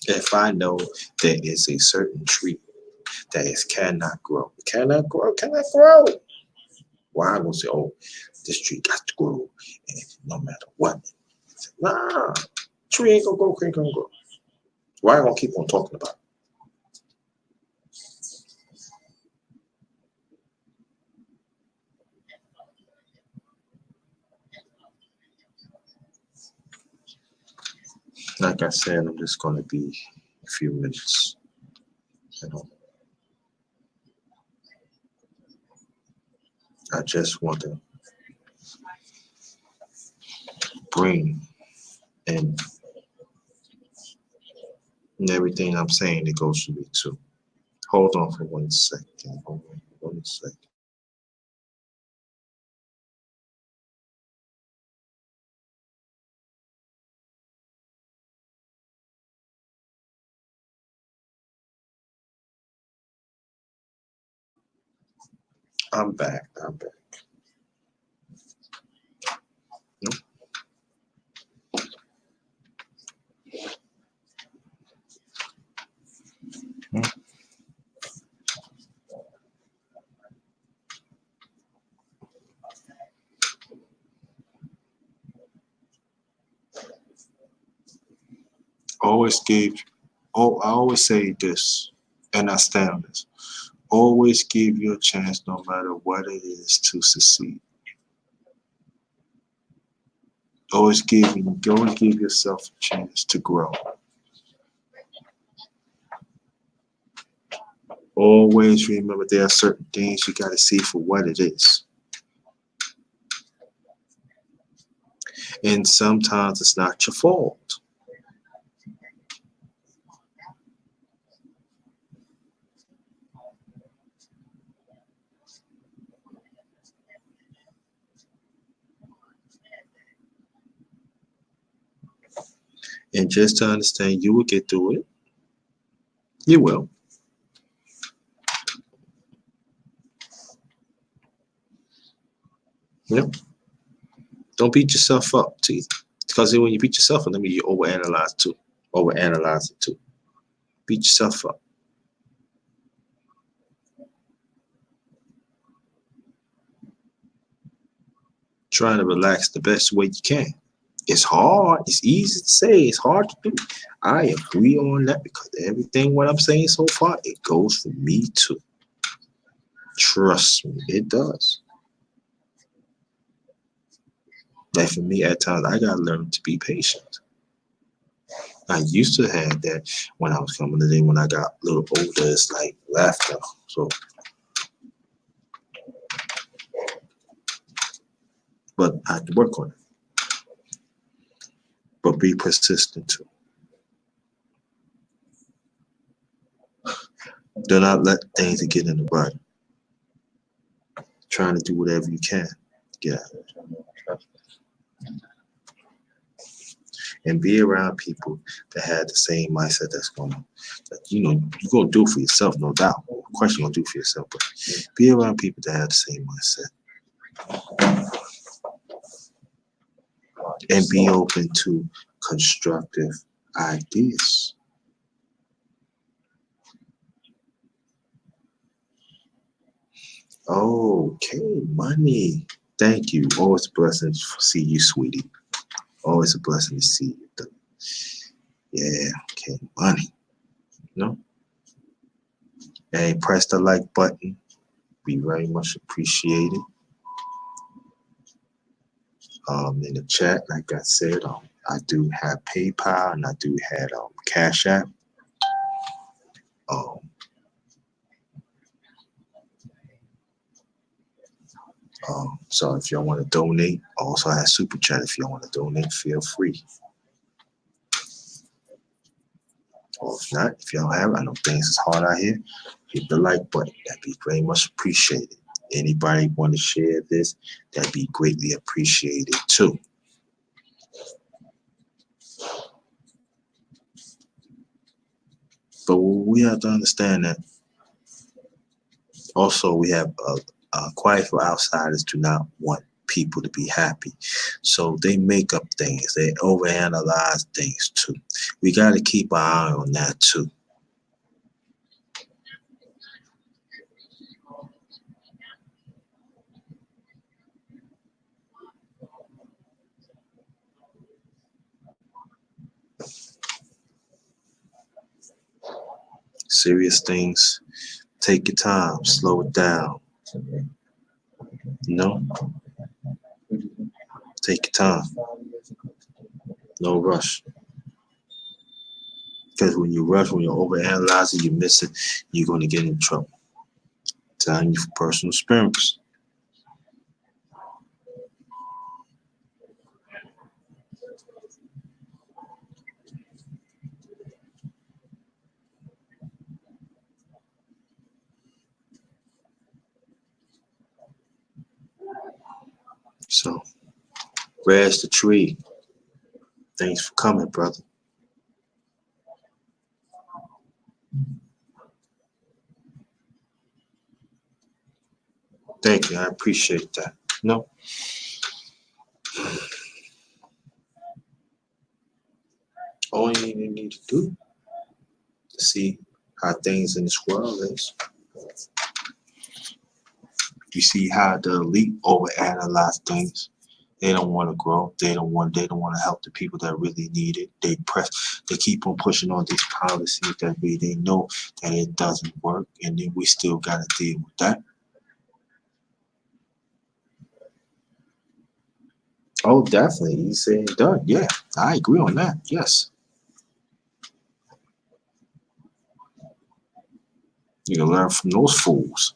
Speaker 1: If I know there is a certain tree that cannot grow, cannot grow. Why I'm gonna say, this tree got to grow, and no matter what. Nah, tree ain't gonna grow. Why am I gonna keep on talking about it? Like I said, I'm just going to be a few minutes. You know, I just want to bring in everything I'm saying that goes to me too. Hold on for 1 second. Hold on for 1 second. I'm back. I'm back. Nope. Always give. Oh, I always say this, and I stand on this. Always give you a chance, no matter what it is, to succeed. Always give yourself a chance to grow. Always remember there are certain things you got to see for what it is. And sometimes it's not your fault. And just to understand, you will get through it. You will. Yep. Don't beat yourself up, T. Because when you beat yourself up, that means you overanalyze too. Overanalyze it too. Beat yourself up. Trying to relax the best way you can. It's hard. It's easy to say. It's hard to do. I agree on that because everything what I'm saying so far, it goes for me too. Trust me, it does. Like for me, at times, I gotta learn to be patient. I used to have that when I was coming today. When I got a little older, it's like laughter. So, but I have to work on it. But be persistent too. Do not let things get in the way. Trying to do whatever you can. Get out of it. And be around people that have the same mindset that's going that you're gonna do for yourself, no doubt. Of course you're gonna do for yourself, but be around people that have the same mindset. And be open to constructive ideas. Okay, money. Thank you. Always a blessing to see you, sweetie. Always a blessing to see you. Yeah, okay, money. No? And press the like button. Be very much appreciated. In the chat, like I said, I do have PayPal and I do have Cash App. Um, so if y'all want to donate, also have Super Chat. If y'all want to donate, feel free. Or if not, if y'all have, I know things is hard out here. Hit the like button. That'd be very much appreciated. Anybody want to share this? That'd be greatly appreciated too. But we have to understand that also we have quiet for outsiders do not want people to be happy. So they make up things. They overanalyze things too. We got to keep our eye on that too. Serious things, take your time, slow it down. No, take your time. No rush. Because when you rush, when you're overanalyzing, you miss it, you're going to get in trouble. Telling you from personal experience. So, where's the tree? Thanks for coming, brother. Thank you. I appreciate that. No. All you need to do to see how things in this world is. You see how the elite overanalyze things. They don't want to grow. They don't want to help the people that really need it. They keep on pushing on these policies that they know that it doesn't work, and then we still gotta deal with that. Oh, definitely. You said done. Yeah, I agree on that. Yes. You can learn from those fools.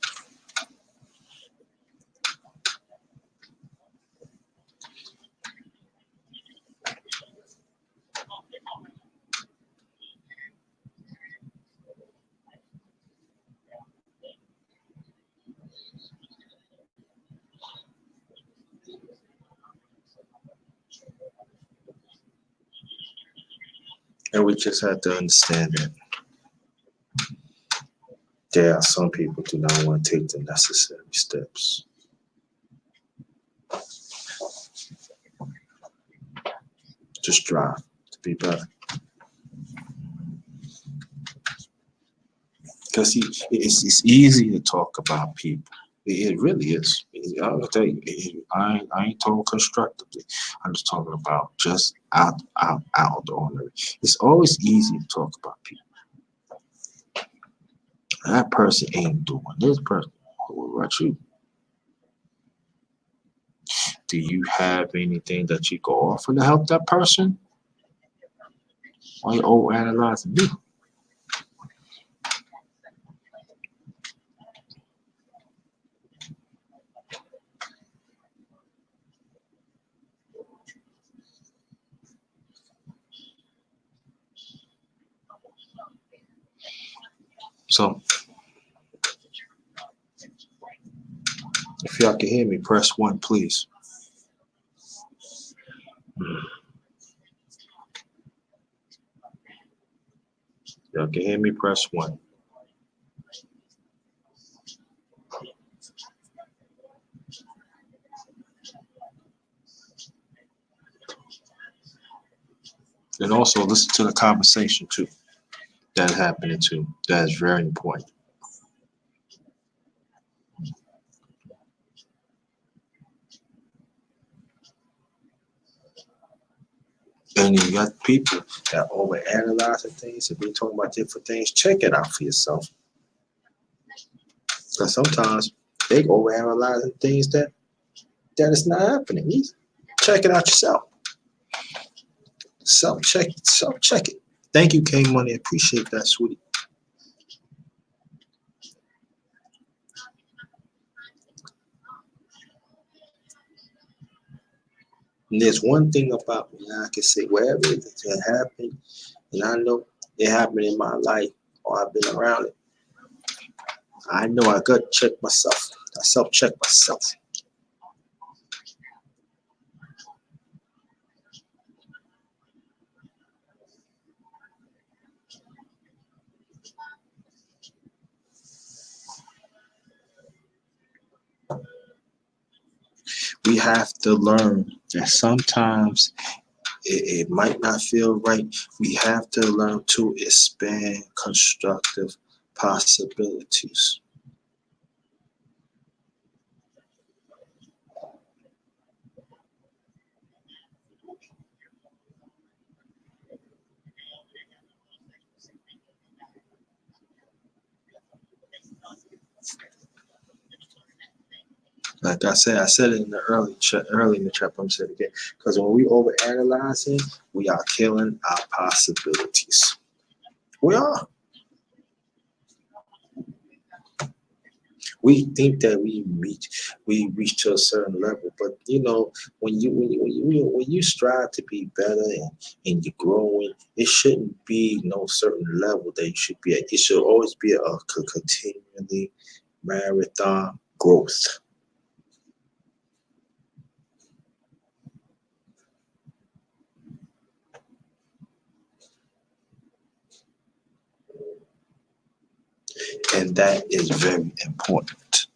Speaker 1: And we just have to understand that there are some people who do not want to take the necessary steps to strive to be better. Because it's easy to talk about people. It really is. I'll tell you, I ain't talking constructively. I'm just talking about just out ordinary. It's always easy to talk about people. That person ain't doing this person. What about you? Do you have anything that you go offer to help that person? Why you overanalyzing me? So, if y'all can hear me, press 1, please. Y'all can hear me, press 1. And also listen to the conversation too. That's happening too. That is very important. And you got people that overanalyzing things and be talking about different things. Check it out for yourself. Because sometimes they overanalyzing things that is not happening. Check it out yourself. Self-check it. Thank you, K Money. Appreciate that, sweetie. And there's one thing about me I can say, wherever it happened, and I know it happened in my life or I've been around it, I know I got to check myself. I self-check myself. We have to learn that sometimes it might not feel right. We have to learn to expand constructive possibilities. Like I said it in the early in the trap. I'm saying it again, because when we overanalyze it, we are killing our possibilities. We are. We think that we reach to a certain level, but you know, when you strive to be better and you're growing, it shouldn't be no certain level that you should be at. It should always be a continually marathon growth. And that is very important.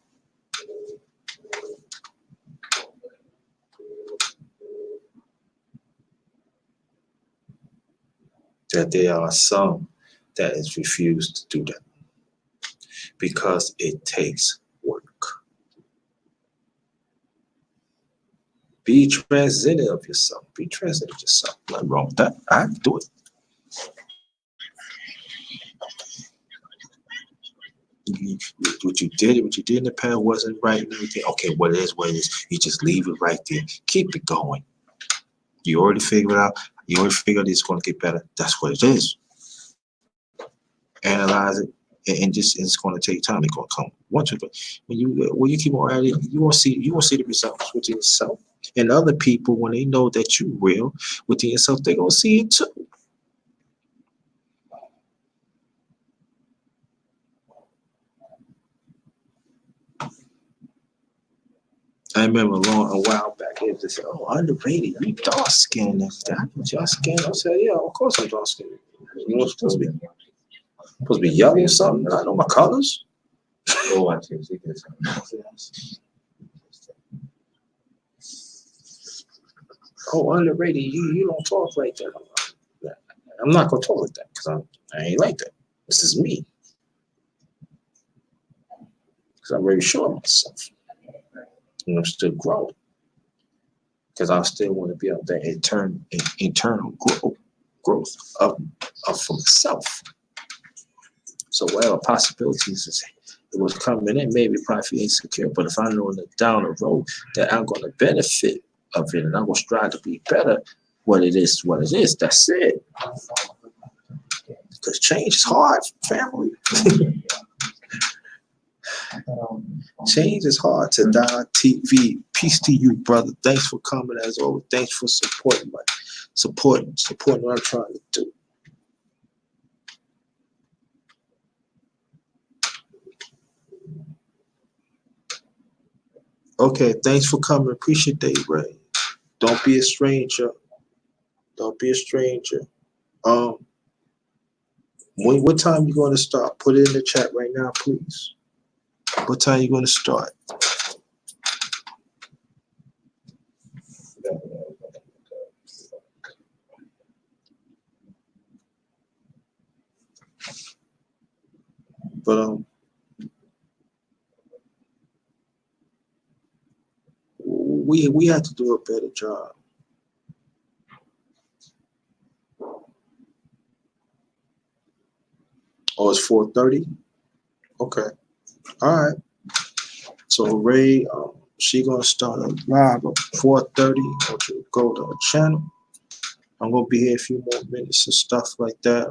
Speaker 1: That there are some that is refused to do that because it takes work. Be transcendent of yourself. Be transcendent of yourself. Nothing wrong with that. I have to do it. What you did in the past wasn't right and everything. Okay, what it is, what it is. You just leave it right there. Keep it going. You already figured it out. You already figured it's going to get better. That's what it is. Analyze it, and just it's going to take time. It's going to come once. But when you keep on at it, you will see the results within yourself. And other people, when they know that you real within yourself, they're going to see it too. I remember a while back, they just said, "Oh, underrated. You dark skinned." That y'all skin. I said, "Yeah, of course I'm dark skinned. You know, it's supposed to be yellow or something. I know my colors." Oh, I see. Oh, underrated. You don't talk like that. I'm not gonna talk like that because I ain't like that. This is me because I'm very sure of myself. And I'm still growing because I still want to be out there internal growth of for myself. So whatever possibilities it was coming in, maybe probably feel insecure. But if I know down the road that I'm going to benefit of it and I'm going to strive to be better, what it is, that's it. Because change is hard, family. Change is hard to die. TV. Peace to you, brother. Thanks for coming as always. Thanks for supporting what I'm trying to do. Okay, thanks for coming. Appreciate that, Ray. Don't be a stranger. Don't be a stranger. What time you going to start? Put it in the chat right now, please. What time you going to start? But we have to do a better job. Oh, it's 4:30. Okay. All right. So Ray, she gonna start a live at 4:30. Go to her channel. I'm gonna be here a few more minutes and stuff like that.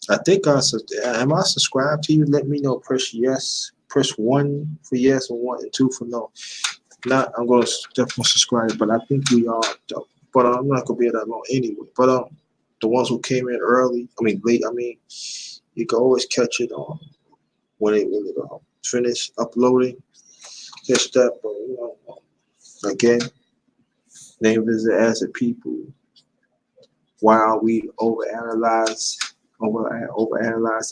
Speaker 1: I think am I subscribed to you? Let me know. Press yes. Press 1 for yes and 1 and 2 for no. If not, I'm gonna definitely subscribe. But I think we are though. But I'm not gonna be here that long anyway. But the ones who came in early, late. You can always catch it on when it finish uploading. Catch that. But again, name visit as a people. While we overanalyze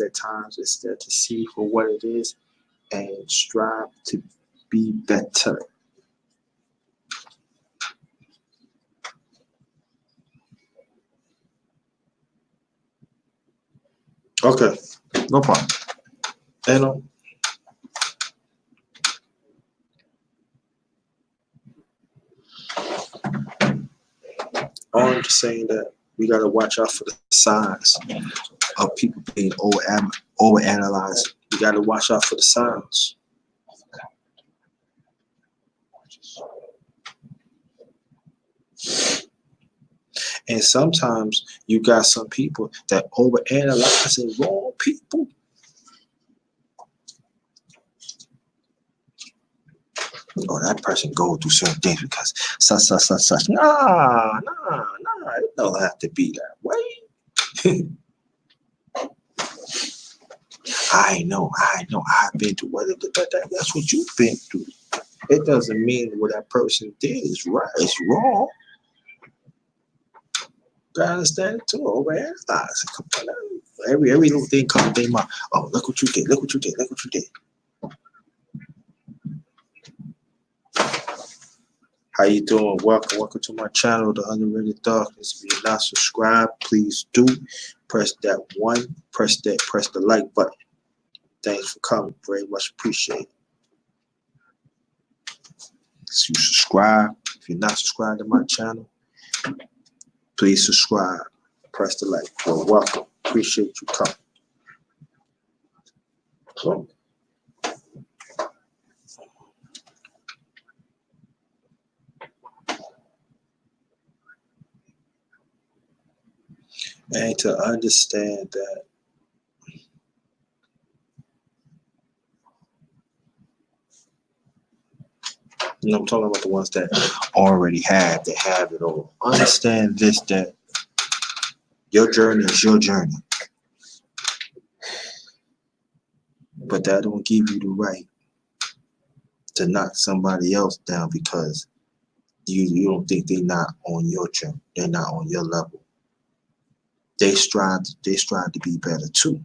Speaker 1: at times instead to see for what it is and strive to be better. Okay, no problem. And I'm just saying that we gotta watch out for the signs of people being overanalyzed. We gotta watch out for the signs. And sometimes you got some people that overanalyze and wrong people. Oh, that person go through certain things because such. Nah. It don't have to be that way. I know. I've been through that's what you've been through. It doesn't mean what that person did is right. It's wrong. Gotta understand it too. Overanalyze. Every little thing comes to their mind. Oh, look what you did. Look what you did. Look what you did. How you doing? Welcome to my channel, The Underrated Darkness. If you're not subscribed, please do. Press that one. Press the like button. Thanks for coming. Very much appreciated. So you subscribe. If you're not subscribed to my channel, please subscribe. Press the like. Well, welcome. Appreciate you coming. So, and to understand that I'm talking about the ones that already have, that have it all. Understand this, that your journey is your journey. But that don't give you the right to knock somebody else down because you don't think they're not on your journey. They're not on your level. They strive to be better too.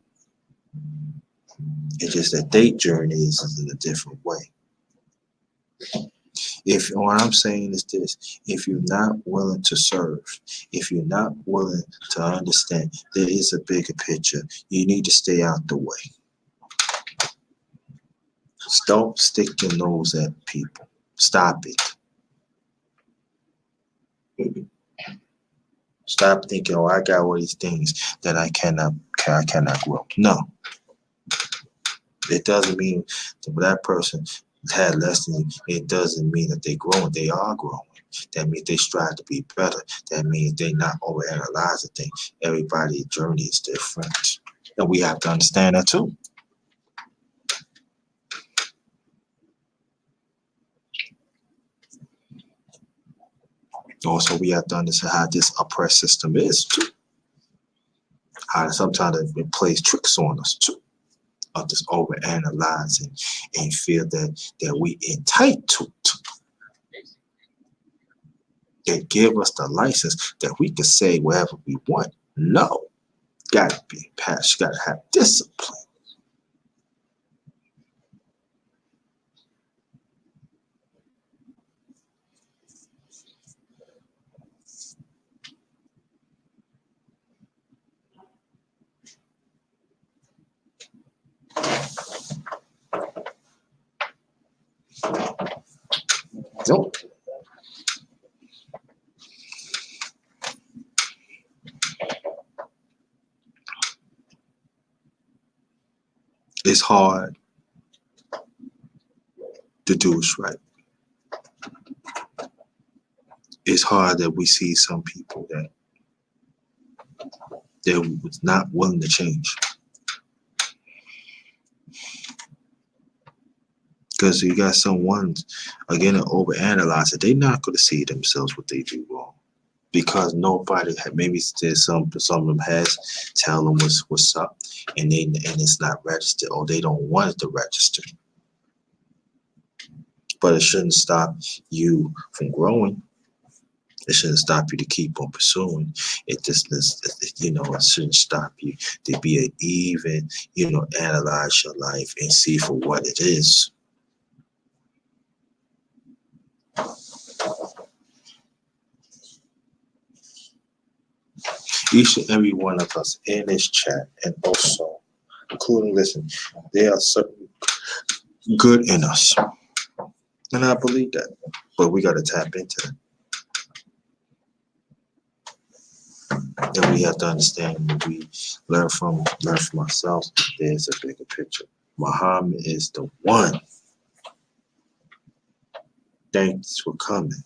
Speaker 1: It's just that their journey is in a different way. If what I'm saying is this, if you're not willing to serve, if you're not willing to understand, there is a bigger picture. You need to stay out the way. Don't stick your nose at people. Stop it. Stop thinking, oh, I got all these things that I cannot grow. No. It doesn't mean that person had less than you. It doesn't mean that they're growing. They are growing. That means they strive to be better. That means they're not overanalyzing things. Everybody's journey is different. And we have to understand that too. Also, we have to understand how this oppressed system is too. How sometimes it plays tricks on us too. Of this overanalyzing and feel that we entitled to. They give us the license that we can say whatever we want. No. Gotta be passionate, gotta have discipline. Nope. It's hard to do what's right. It's hard that we see some people that they're not willing to change. Because you got some ones, again, that overanalyze it. They're not going to see themselves what they do wrong. Because nobody had, maybe there's some of them has tell them what's up, and it's not registered, or they don't want it to register. But it shouldn't stop you from growing. It shouldn't stop you to keep on pursuing. It just, it shouldn't stop you to be an even, analyze your life and see for what it is. Each and every one of us in this chat, and also, including, listen, there are certain good in us. And I believe that. But we got to tap into it. And we have to understand when we learn from ourselves, there's a bigger picture. Muhammad is the one. Thanks for coming.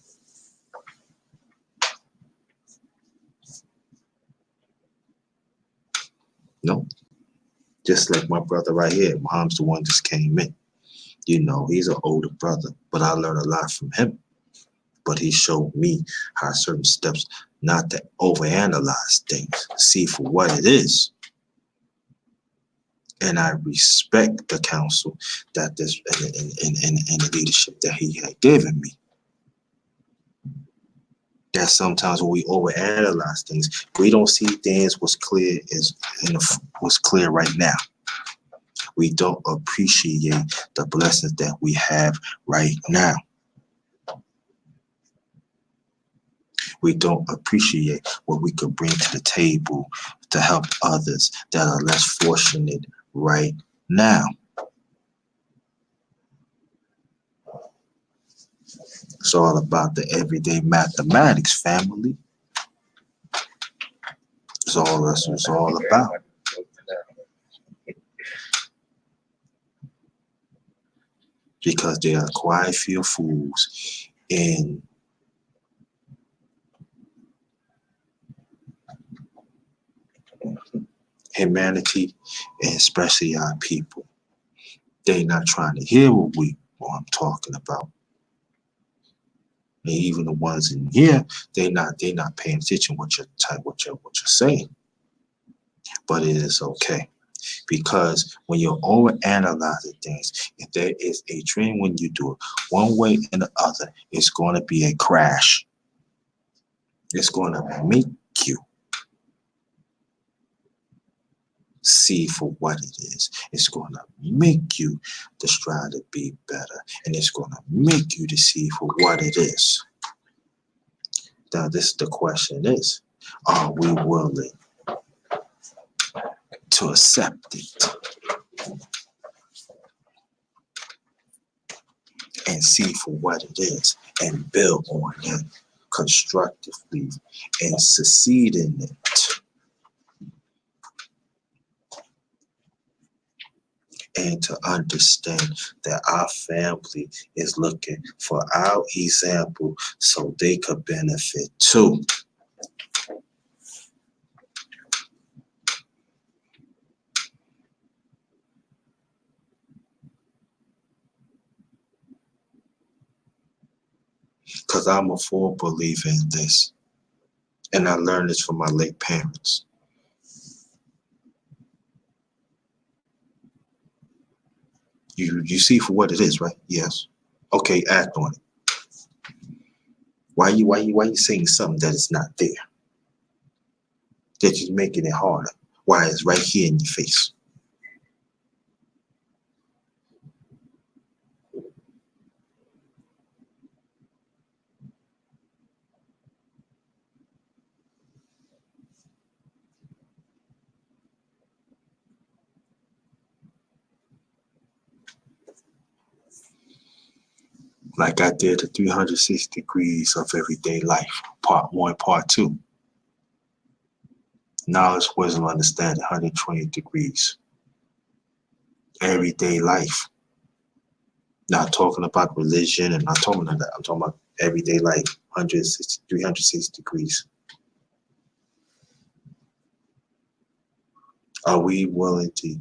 Speaker 1: Just like my brother right here, Mom's the one just came in. You know, he's an older brother, but I learned a lot from him. But he showed me how certain steps not to overanalyze things, see for what it is. And I respect the counsel that this and the leadership that he had given me. That sometimes when we overanalyze things, we don't see things what's clear what's clear right now. We don't appreciate the blessings that we have right now. We don't appreciate what we could bring to the table to help others that are less fortunate right now. It's all about the everyday mathematics, family. It's all that's it's all about. Because there are quite a few fools in humanity, and especially our people. They not trying to hear what I'm talking about. And even the ones in here, they not paying attention what you're saying. But it is okay. Because when you're overanalyzing things, if there is a dream when you do it one way and the other, it's going to be a crash. It's going to make you see for what it is. It's going to make you to strive to be better. And it's going to make you to see for what it is. Now, this is the question is, are we willing to accept it and see for what it is and build on it constructively and succeed in it? And to understand that our family is looking for our example so they could benefit too. Because I'm a full believer in this. And I learned this from my late parents. You see for what it is, right? Yes. Okay, act on it. Why you saying something that is not there? That you're making it harder. Why it's right here in your face? Like I did the 360 degrees of everyday life, part 1, part 2. Knowledge, wisdom, understanding, 120 degrees. Everyday life. Not talking about religion and not talking about that. I'm talking about everyday life, 360 degrees. Are we willing to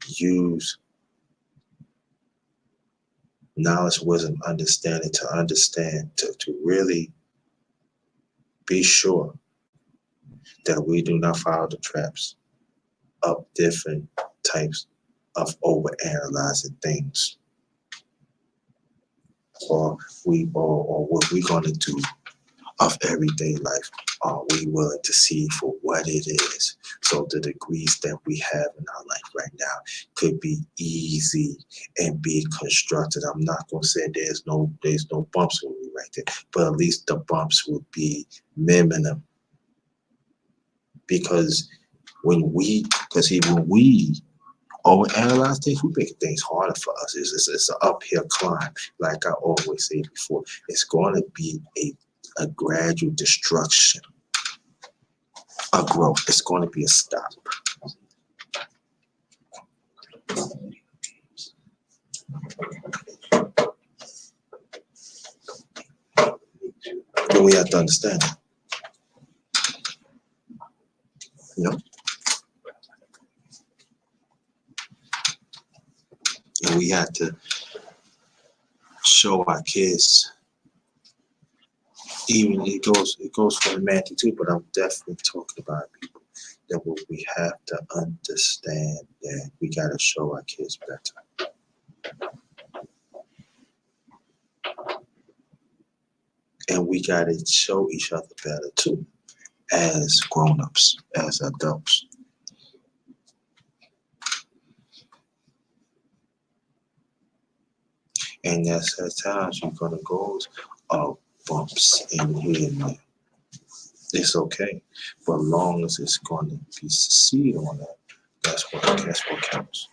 Speaker 1: use knowledge, wisdom, understanding to really be sure that we do not follow the traps of different types of overanalyzing things? Or what we're going to do of everyday life, are we willing to see for what it is? So the degrees that we have in our life right now could be easy and be constructed. I'm not going to say there's no bumps with me right there, but at least the bumps would be minimum. Because when we overanalyze things, we make things harder for us. It's an uphill climb. Like I always say before, it's going to be a gradual destruction, a growth. It's going to be a stop. Then we have to understand it. You know? we have to show our kids, even it goes for humanity too, but I'm definitely talking about people, that what we have to understand that we gotta show our kids better. And we gotta show each other better too, as grown-ups, as adults. And that's at times you're gonna go bumps in here and there. It's okay, but long as it's gonna be succeed on that, that's what counts.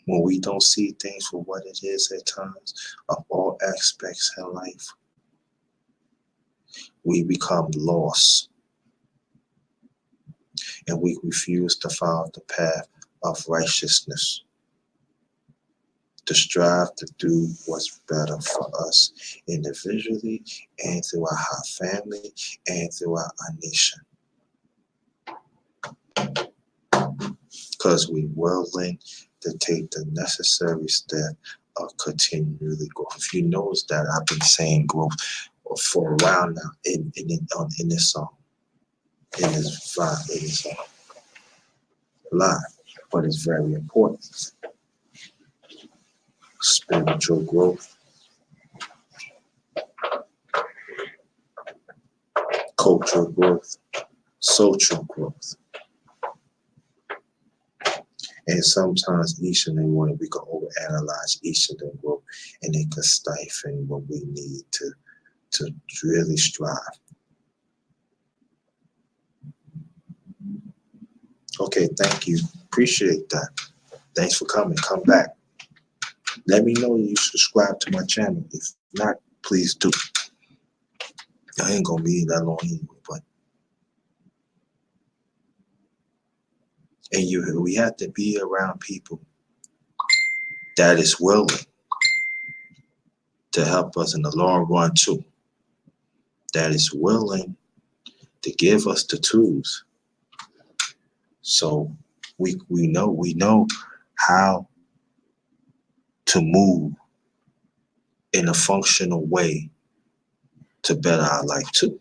Speaker 1: When we don't see things for what it is at times of all aspects in life, we become lost and we refuse to follow the path of righteousness, to strive to do what's better for us individually and throughout our family and throughout our nation. Because we're willing to take the necessary step of continually growth. If you notice that I've been saying growth for a while now in this song, in this vibe, in this live, but it's very important. Spiritual growth, cultural growth, social growth. And sometimes each and every one, we can overanalyze each of them growth, and it can stifle what we need to really strive. Okay, thank you. Appreciate that. Thanks for coming. Come back. Let me know you subscribe to my channel. If not, please do. I ain't gonna be that long anyway, but we have to be around people that is willing to help us in the long run too. That is willing to give us the tools, so we know how to move in a functional way to better our life too.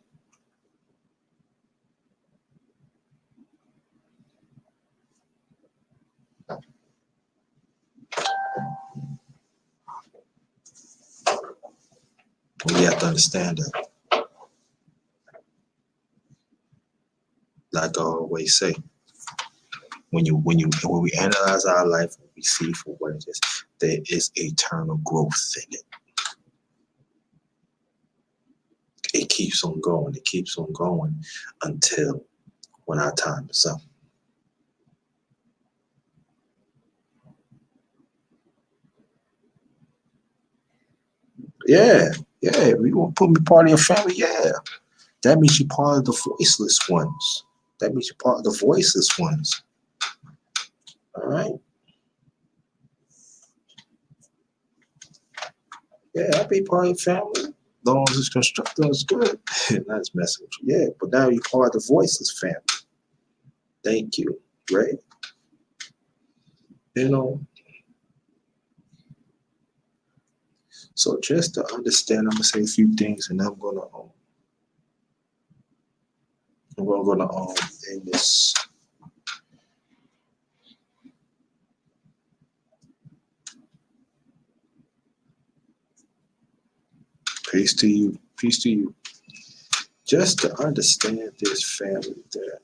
Speaker 1: We have to understand that. Like I always say, when we analyze our life, we see for what it is, there is eternal growth in it. It keeps on going. It keeps on going until when our time is up. Yeah, you want to put me part of your family? Yeah. That means you're part of the voiceless ones. That means you're part of the voiceless ones. All right? Yeah, I'll be part of your family. As long as it's constructive, it's good. Not messing with you. Yeah, but now you're part of the voiceless family. Thank you, right? You know, so just to understand, I'm gonna say a few things, and I'm gonna end this. Peace to you. Peace to you. Just to understand this family that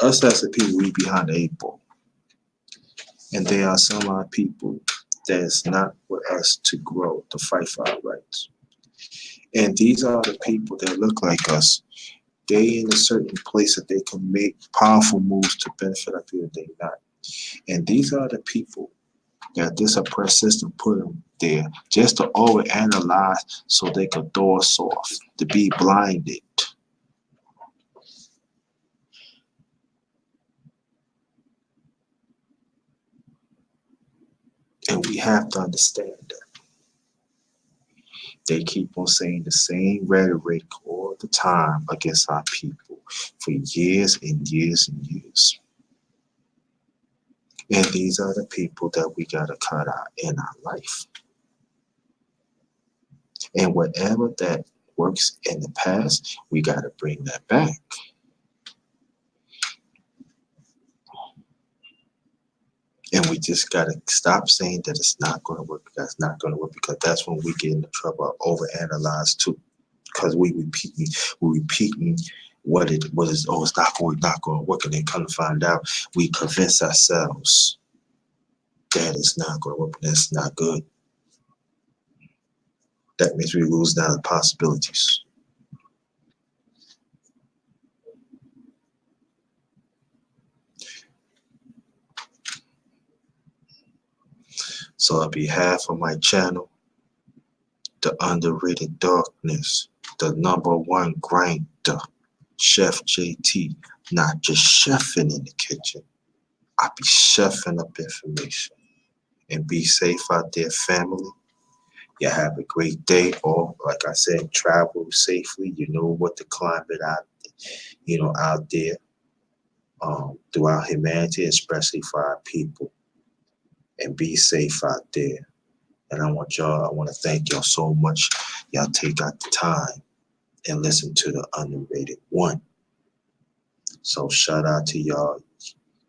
Speaker 1: us as a people, we behind the 8 ball. And there are some of our people that's not with us to grow, to fight for our rights. And these are the people that look like us. They in a certain place that they can make powerful moves to benefit our people, they not. And these are the people that this oppressed system put them there just to overanalyze so they could throw us off, to be blinded. And we have to understand that. They keep on saying the same rhetoric all the time against our people for years and years and years. And these are the people that we got to cut out in our life. And whatever that works in the past, we got to bring that back. And we just got to stop saying that it's not going to work. That's not going to work, because that's when we get into trouble. Overanalyze too, because we repeating what it was. Oh, it's not going to work, and then come to find out, we convince ourselves that it's not going to work, and that's not good. That means we lose down the possibilities. So on behalf of my channel, The Underrated Darkness, the #1 grinder, Chef JT, not just chefing in the kitchen. I be chefing up information. And be safe out there, family. You have a great day, or like I said, travel safely. You know what the climate out there throughout humanity, especially for our people. And be safe out there. And I want to thank y'all so much. Y'all take out the time and listen to the Underrated One. So shout out to y'all.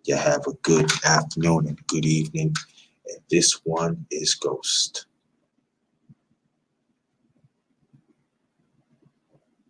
Speaker 1: You have a good afternoon and good evening. And this one is Ghost.